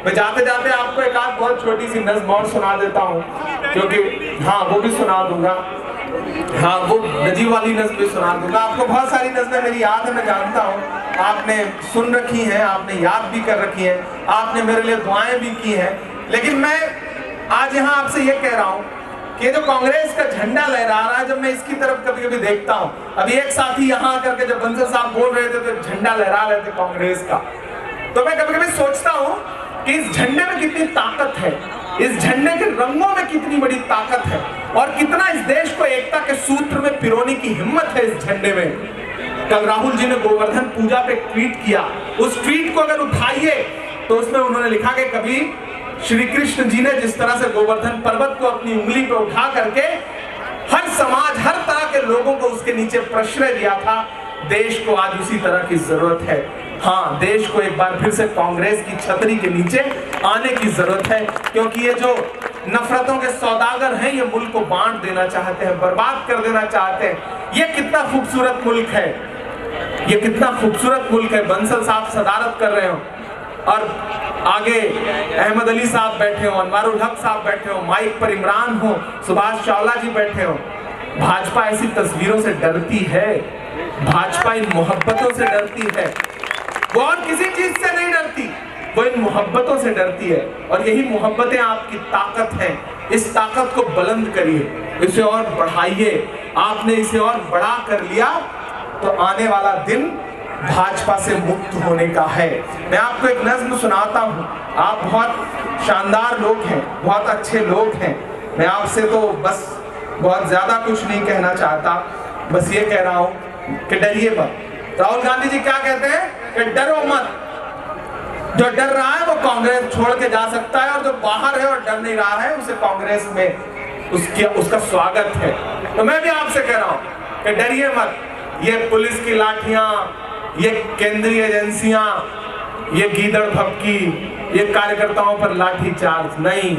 मैं जाते जाते आपको एक आध बहुत छोटी सी नज़्म और सुना देता हूँ, क्योंकि हाँ वो भी सुना दूंगा, हाँ वो नजीब वाली नज़्म भी सुना दूंगा। आपको बहुत सारी नज़्में मेरी याद है, मैं जानता हूँ, आपने सुन रखी हैं, आपने याद भी कर रखी है, आपने मेरे लिए दुआएं भी की हैं। लेकिन मैं आज यहाँ आपसे ये कह रहा हूँ कि जो कांग्रेस का झंडा लहरा रहा है, जब मैं इसकी तरफ कभी कभी देखता हूँ, अभी एक साथी यहाँ आकर के जब बंसल साहब बोल रहे थे तो झंडा लहरा रहे थे कांग्रेस का, तो मैं कभी कभी सोचता हूँ कि इस झंडे में कितनी ताकत है, इस झंडे के रंगों में कितनी बड़ी ताकत है, और कितना इस देश को एकता के सूत्र में पिरोने की हिम्मत है इस झंडे में। कल राहुल जी ने गोवर्धन पूजा पे ट्वीट किया, उस ट्वीट को अगर उठाइए तो उसमें उन्होंने लिखा कि कभी श्री कृष्ण जी ने जिस तरह से गोवर्धन पर्वत को अपनी उंगली पे उठा करके हर समाज, हर तरह के लोगों को उसके नीचे प्रश्रय दिया था, देश को आज उसी तरह की जरूरत है। हाँ, देश को एक बार फिर से कांग्रेस की छतरी के नीचे आने की जरूरत है, क्योंकि ये जो नफरतों के सौदागर हैं, ये मुल्क को बांट देना चाहते हैं, बर्बाद कर देना चाहते हैं। ये कितना खूबसूरत मुल्क है, ये कितना खूबसूरत मुल्क है। बंसल साहब सदारत कर रहे हो और आगे अहमद अली साहब बैठे हो, अनवारुल हक साहब बैठे हो, माइक पर इमरान हो, सुभाष चावला जी बैठे हो। भाजपा ऐसी तस्वीरों से डरती है, भाजपा इन मोहब्बतों से डरती है, वो और किसी चीज से नहीं डरती, वो इन मोहब्बतों से डरती है। और यही मोहब्बतें आपकी ताकत हैं। इस ताकत को बुलंद करिए, इसे और बढ़ाइए। आपने इसे और बड़ा कर लिया तो आने वाला दिन भाजपा से मुक्त होने का है। मैं आपको एक नज़्म सुनाता हूँ। आप बहुत शानदार लोग हैं, बहुत अच्छे लोग हैं। मैं आपसे तो बस बहुत ज्यादा कुछ नहीं कहना चाहता, बस ये कह रहा हूँ कि डरिए मत। राहुल गांधी जी क्या कहते हैं कि डरो मत, जो डर रहा है वो कांग्रेस छोड़ के जा सकता है, और जो बाहर है और डर नहीं रहा है उसे कांग्रेस में उसका स्वागत है। तो मैं भी आपसे कह रहा हूँ कि डरिए मत। ये पुलिस की लाठियां, ये केंद्रीय एजेंसियां, ये गीदड़ भपकी, ये कार्यकर्ताओं पर लाठी चार्ज नहीं।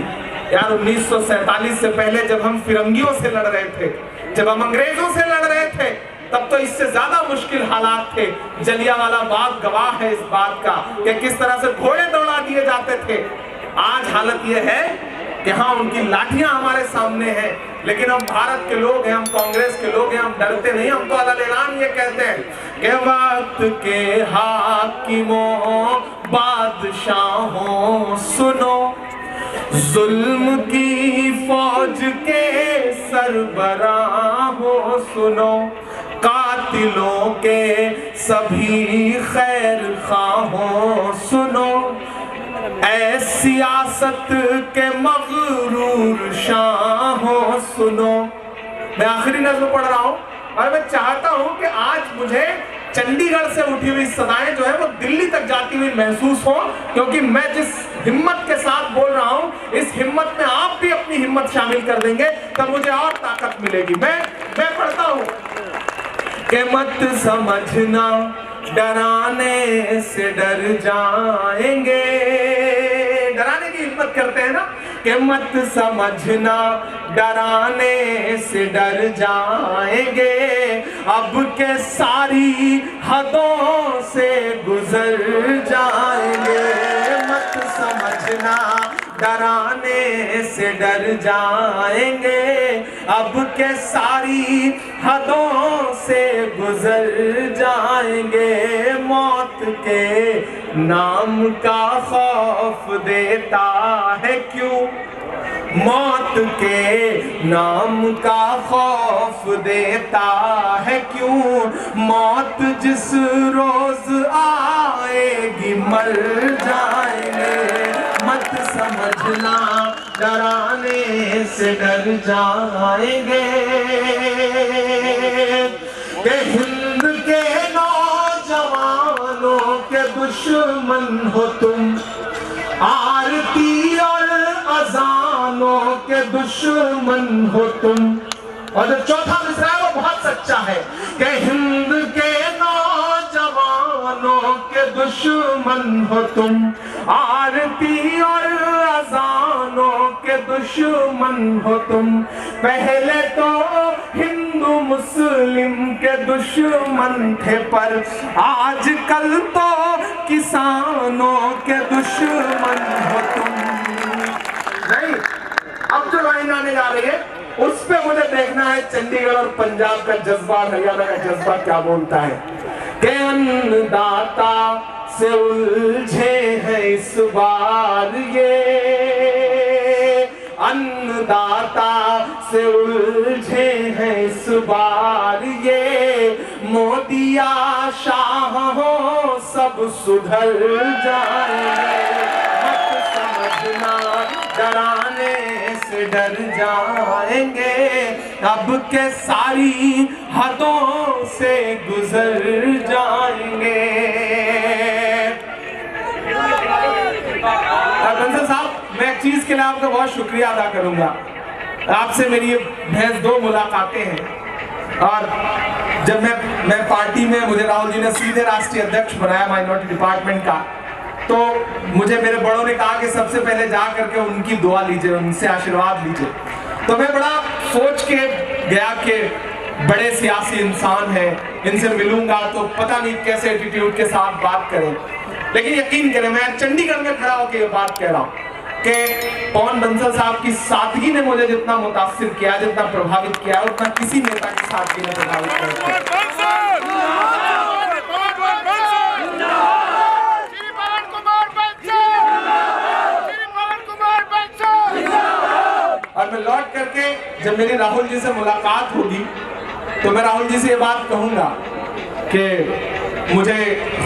यार 1947 से पहले जब हम फिरंगियों से लड़ रहे थे, जब हम अंग्रेजों से लड़ रहे थे, तब तो इससे ज्यादा मुश्किल हालात थे। जलियांवाला बाग गवाह है इस बात का कि किस तरह से घोड़े दौड़ा दिए जाते थे। आज हालत यह है कि हाँ, उनकी लाठियां हमारे सामने हैं, लेकिन हम भारत के लोग हैं, हम कांग्रेस के लोग हैं, हम डरते नहीं। हम तो अल्लाह ये कहते हैं कि वक्त के हाकिमों बादशाहों सुनो, जुल्म की फौज के सरबराहों सुनो, कातिलों के सभी खैर खाहों सुनो, ऐ सियासत के मगरूर शाहों सुनो। मैं आखिरी नज़्म पढ़ रहा हूँ और मैं चाहता हूँ कि आज मुझे चंडीगढ़ से उठी हुई सदाएं जो है वो दिल्ली तक जाती हुई महसूस हो, क्योंकि मैं जिस हिम्मत के साथ बोल रहा हूँ, इस हिम्मत में आप भी अपनी हिम्मत शामिल कर देंगे तब मुझे और ताकत मिलेगी। मैं पढ़ता हूँ कि मत समझना डराने से डर जाएंगे, डराने की हिम्मत करते हैं ना, कि मत समझना डराने से डर जाएंगे, अब के सारी हदों से गुजर जाएंगे। मत समझना डराने से डर जाएंगे, अब के सारी हदों से गुजर जाएंगे। मौत के नाम का खौफ देता है क्यों, मौत के नाम का खौफ देता है क्यों, मौत जिस रोज आएगी मर जाएंगे, मत समझना डराने से डर जाएंगे। कि हिंद के नौजवानों के दुश्मन हो तुम, आरती और अजानों के दुश्मन हो तुम। और जो चौथा मिसरा है वो बहुत सच्चा है कि हिंद के नौजवानों के दुश्मन हो तुम, आरती और अजानों के दुश्मन हो तुम। पहले तो हिंदू मुस्लिम के दुश्मन थे, पर आजकल तो किसानों के दुश्मन हो तुम। नहीं, अब जो लाइन आने जा रही है उस पे मुझे देखना है चंडीगढ़ और पंजाब का जज्बा, हरियाणा का जज्बा क्या बोलता है। कि अन्नदाता से उलझे हैं इस बार ये, अन्नदाता से उलझे हैं इस बार ये, मोदिया शाह हो सब सुधर जाएंगे, मत समझना डराने से डर जाएंगे, अब के सारी हदों से गुजर जाएंगे। बंसल साहब, मैं एक चीज के लिए आपका बहुत शुक्रिया अदा करूंगा। आपसे मेरी ये महज 2 मुलाकातें हैं, और जब मैं पार्टी में, मुझे राहुल जी ने सीधे राष्ट्रीय अध्यक्ष बनाया माइनॉरिटी डिपार्टमेंट का, तो मुझे मेरे बड़ों ने कहा कि सबसे पहले जा करके उनकी दुआ लीजिए, उनसे आशीर्वाद लीजिए। तो मैं बड़ा सोच के गया कि बड़े सियासी इंसान हैं, इनसे मिलूंगा तो पता नहीं कैसे एटीट्यूड के साथ बात करें। लेकिन यकीन करें, मैं चंडीगढ़ में खड़ा होकर ये बात कह रहा हूँ कि पवन बंसल साहब की सादगी ने मुझे जितना मुतासिर किया, जितना प्रभावित किया, उतना किसी नेता की सादगी ने प्रभावित किया। और मैं लौट करके जब मेरी राहुल जी से मुलाकात होगी तो मैं राहुल जी से ये बात कहूंगा कि मुझे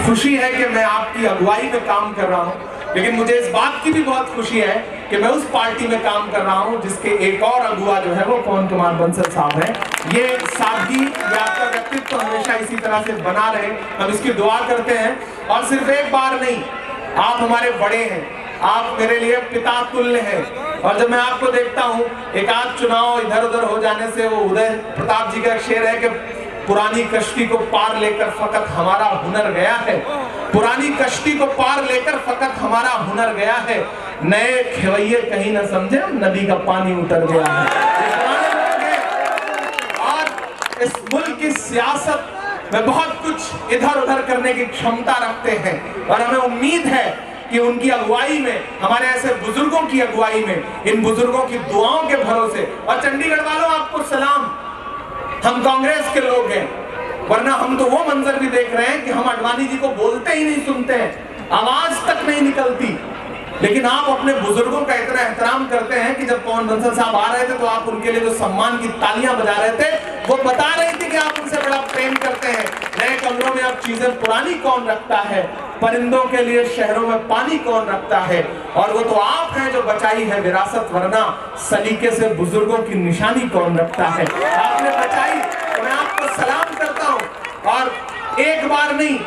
खुशी है कि मैं आपकी अगुवाई में काम कर रहा हूं, लेकिन मुझे इस बात की भी बहुत खुशी है कि मैं उस पार्टी में काम कर रहा हूं जिसके एक और अगुवा जो है वो पवन कुमार बंसल साहब हैं। ये सादगी, ये आपका व्यक्तित्व हमेशा इसी तरह से बना रहे, हम इसकी दुआ करते हैं। और सिर्फ एक बार नहीं, आप हमारे बड़े हैं, आप मेरे लिए पिता तुल्य हैं। और जब मैं आपको देखता हूँ, एक आध चुनाव इधर उधर हो जाने से, वो उदय प्रताप जी का शेर है कि पुरानी कश्ती को पार लेकर फकत हमारा हुनर गया है, पुरानी कश्ती को पार लेकर फकत हमारा हुनर गया है, नए खेवैये कहीं न समझे नदी का पानी उतर गया है। और इस मुल्क की सियासत में बहुत कुछ इधर उधर करने की क्षमता रखते हैं, और हमें उम्मीद है कि उनकी अगुवाई में, हमारे ऐसे बुजुर्गों की अगुवाई में, इन बुजुर्गों की दुआओं के भरोसे। और चंडीगढ़ वालों, आपको सलाम, हम कांग्रेस के लोग हैं, वरना हम तो वो मंजर भी देख रहे हैं कि हम अडवाणी जी को बोलते ही नहीं सुनते हैं, आवाज तक नहीं निकलती। लेकिन आप अपने बुजुर्गों का इतना एहतराम करते हैं कि जब पवन बंसल साहब आ रहे थे तो आप उनके लिए जो सम्मान की तालियां बजा रहे थे, वो बता रहे थे कि आप उनसे बड़ा प्रेम करते हैं। नए कमरों में अब चीजें पुरानी कौन रखता है, परिंदों के लिए शहरों में पानी कौन रखता है, और वो तो आप हैं जो बचाई है विरासत, वरना सलीके से बुजुर्गों की निशानी कौन रखता है। आपने बचाई, तो मैं आपको सलाम करता हूं। और एक बार नहीं,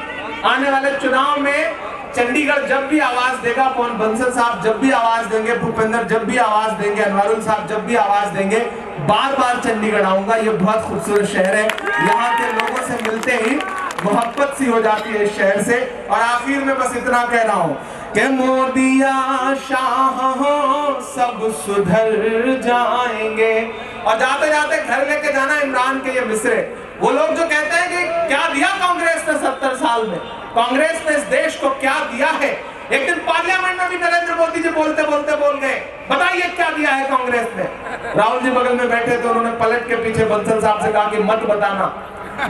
आने वाले चुनाव में चंडीगढ़ जब भी आवाज देगा, पवन बंसल साहब जब भी आवाज देंगे, भूपेंद्र जब भी आवाज देंगे, अनवरुल साहब जब भी आवाज देंगे, बार बार चंडीगढ़ आऊंगा। ये बहुत खूबसूरत शहर है, यहाँ के लोगों से मिलते ही मोहब्बत सी हो जाती है इस शहर से। और आखिर में बस इतना कह रहा हूँ कि मोदिया शाह हो सब सुधर जाएंगे। और जाते जाते घर लेके जाना इमरान के ये मिसरे, वो लोग जो कहते हैं कि क्या दिया कांग्रेस ने 70 साल में, कांग्रेस ने इस देश को क्या दिया है। एक दिन पार्लियामेंट में भी नरेंद्र मोदी जी बोलते बोलते बोल गए, बताइए क्या दिया है कांग्रेस ने। राहुल जी बगल में बैठे थे, उन्होंने पलट के पीछे बंसल साहब से कहा कि मत बताना,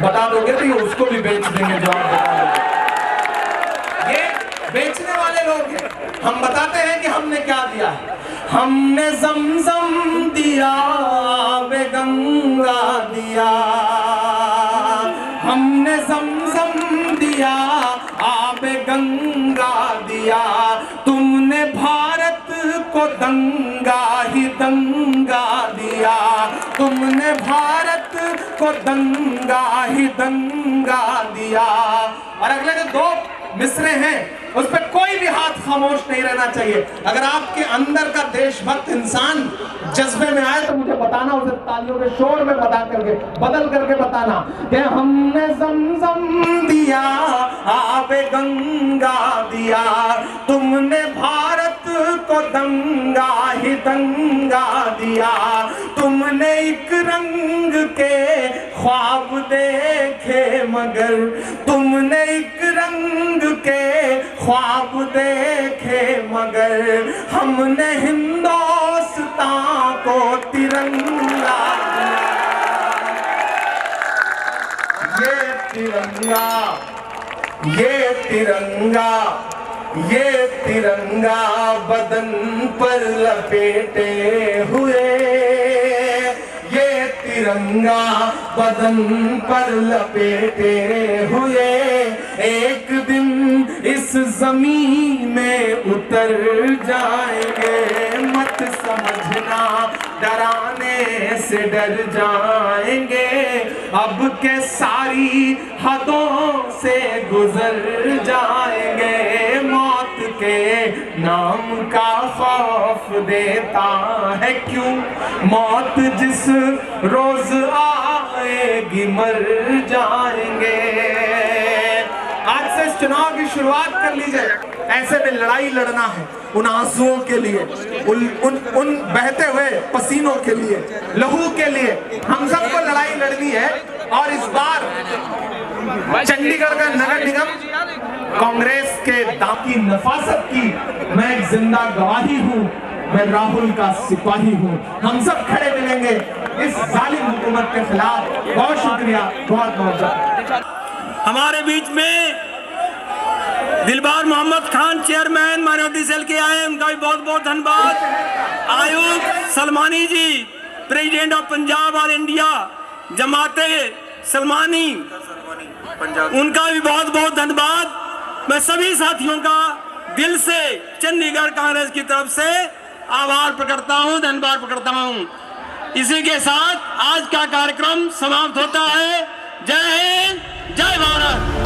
बता दोगे तो ये उसको भी बेच देंगे जो आप बता दोगे। ये बेचने वाले लोग हैं। हम बताते हैं कि हमने क्या दिया है। हमने ज़मज़म दिया, आबे गंगा दिया, हमने ज़मज़म दिया, आबे गंगा दिया, तुमने भारत को दंगा ही दंगा दिया, तुमने भारत को दंगा ही दंगा दिया। और अगले जो दो मिसरे हैं उस पर कोई भी हाथ खामोश नहीं रहना चाहिए। अगर आपके अंदर का देशभक्त इंसान जज्बे में आए तो मुझे बताना, उसे तालियों के शोर में बता करके बदल करके बताना कि हमने ज़मज़म दिया, आबे गंगा दिया, तुमने भारत को दंगा ही दंगा दिया, तुमने एक रंग के ख्वाब देखे मगर, तुमने एक रंग के ख्वाब देखे मगर, हमने हिंदुस्तान को तिरंगा दिया। ये तिरंगा, ये तिरंगा, ये तिरंगा बदन पर लपेटे हुए, ये तिरंगा बदन पर लपेटे हुए, एक दिन इस जमीन में उतर जाएंगे, मत समझना डराने से डर जाएंगे, अब के सारी हदों से गुजर जाएंगे, मौत के नाम का खौफ देता है क्यों, मौत जिस रोज आएगी मर जाएंगे। आज से इस चुनाव की शुरुआत कर लीजिए, ऐसे में लड़ाई लड़ना है उन आंसुओं के लिए, उन बहते हुए पसीनों के लिए, लहू के लिए, हम सबको लड़ाई लड़नी है। और इस बार चंडीगढ़ का नगर निगम कांग्रेस के दाम की नफासत की मैं एक जिंदा गवाही हूँ, मैं राहुल का सिपाही हूँ। हम सब खड़े मिलेंगे इस जालिम हुकूमत के खिलाफ। बहुत शुक्रिया, बहुत बहुत। हमारे बीच में Dilbar Mohammad Khan chairman minority cell के आए, उनका भी बहुत बहुत धन्यवाद। आयुक्त सलमानी जी प्रेसिडेंट ऑफ पंजाब और इंडिया जमाते सलमानी, उनका भी बहुत बहुत धन्यवाद। मैं सभी साथियों का दिल से चंडीगढ़ कांग्रेस की तरफ से आभार प्रकट करता हूं, धन्यवाद प्रकट करता हूं। इसी के साथ आज का कार्यक्रम समाप्त होता है। जय हिंद, जय भारत।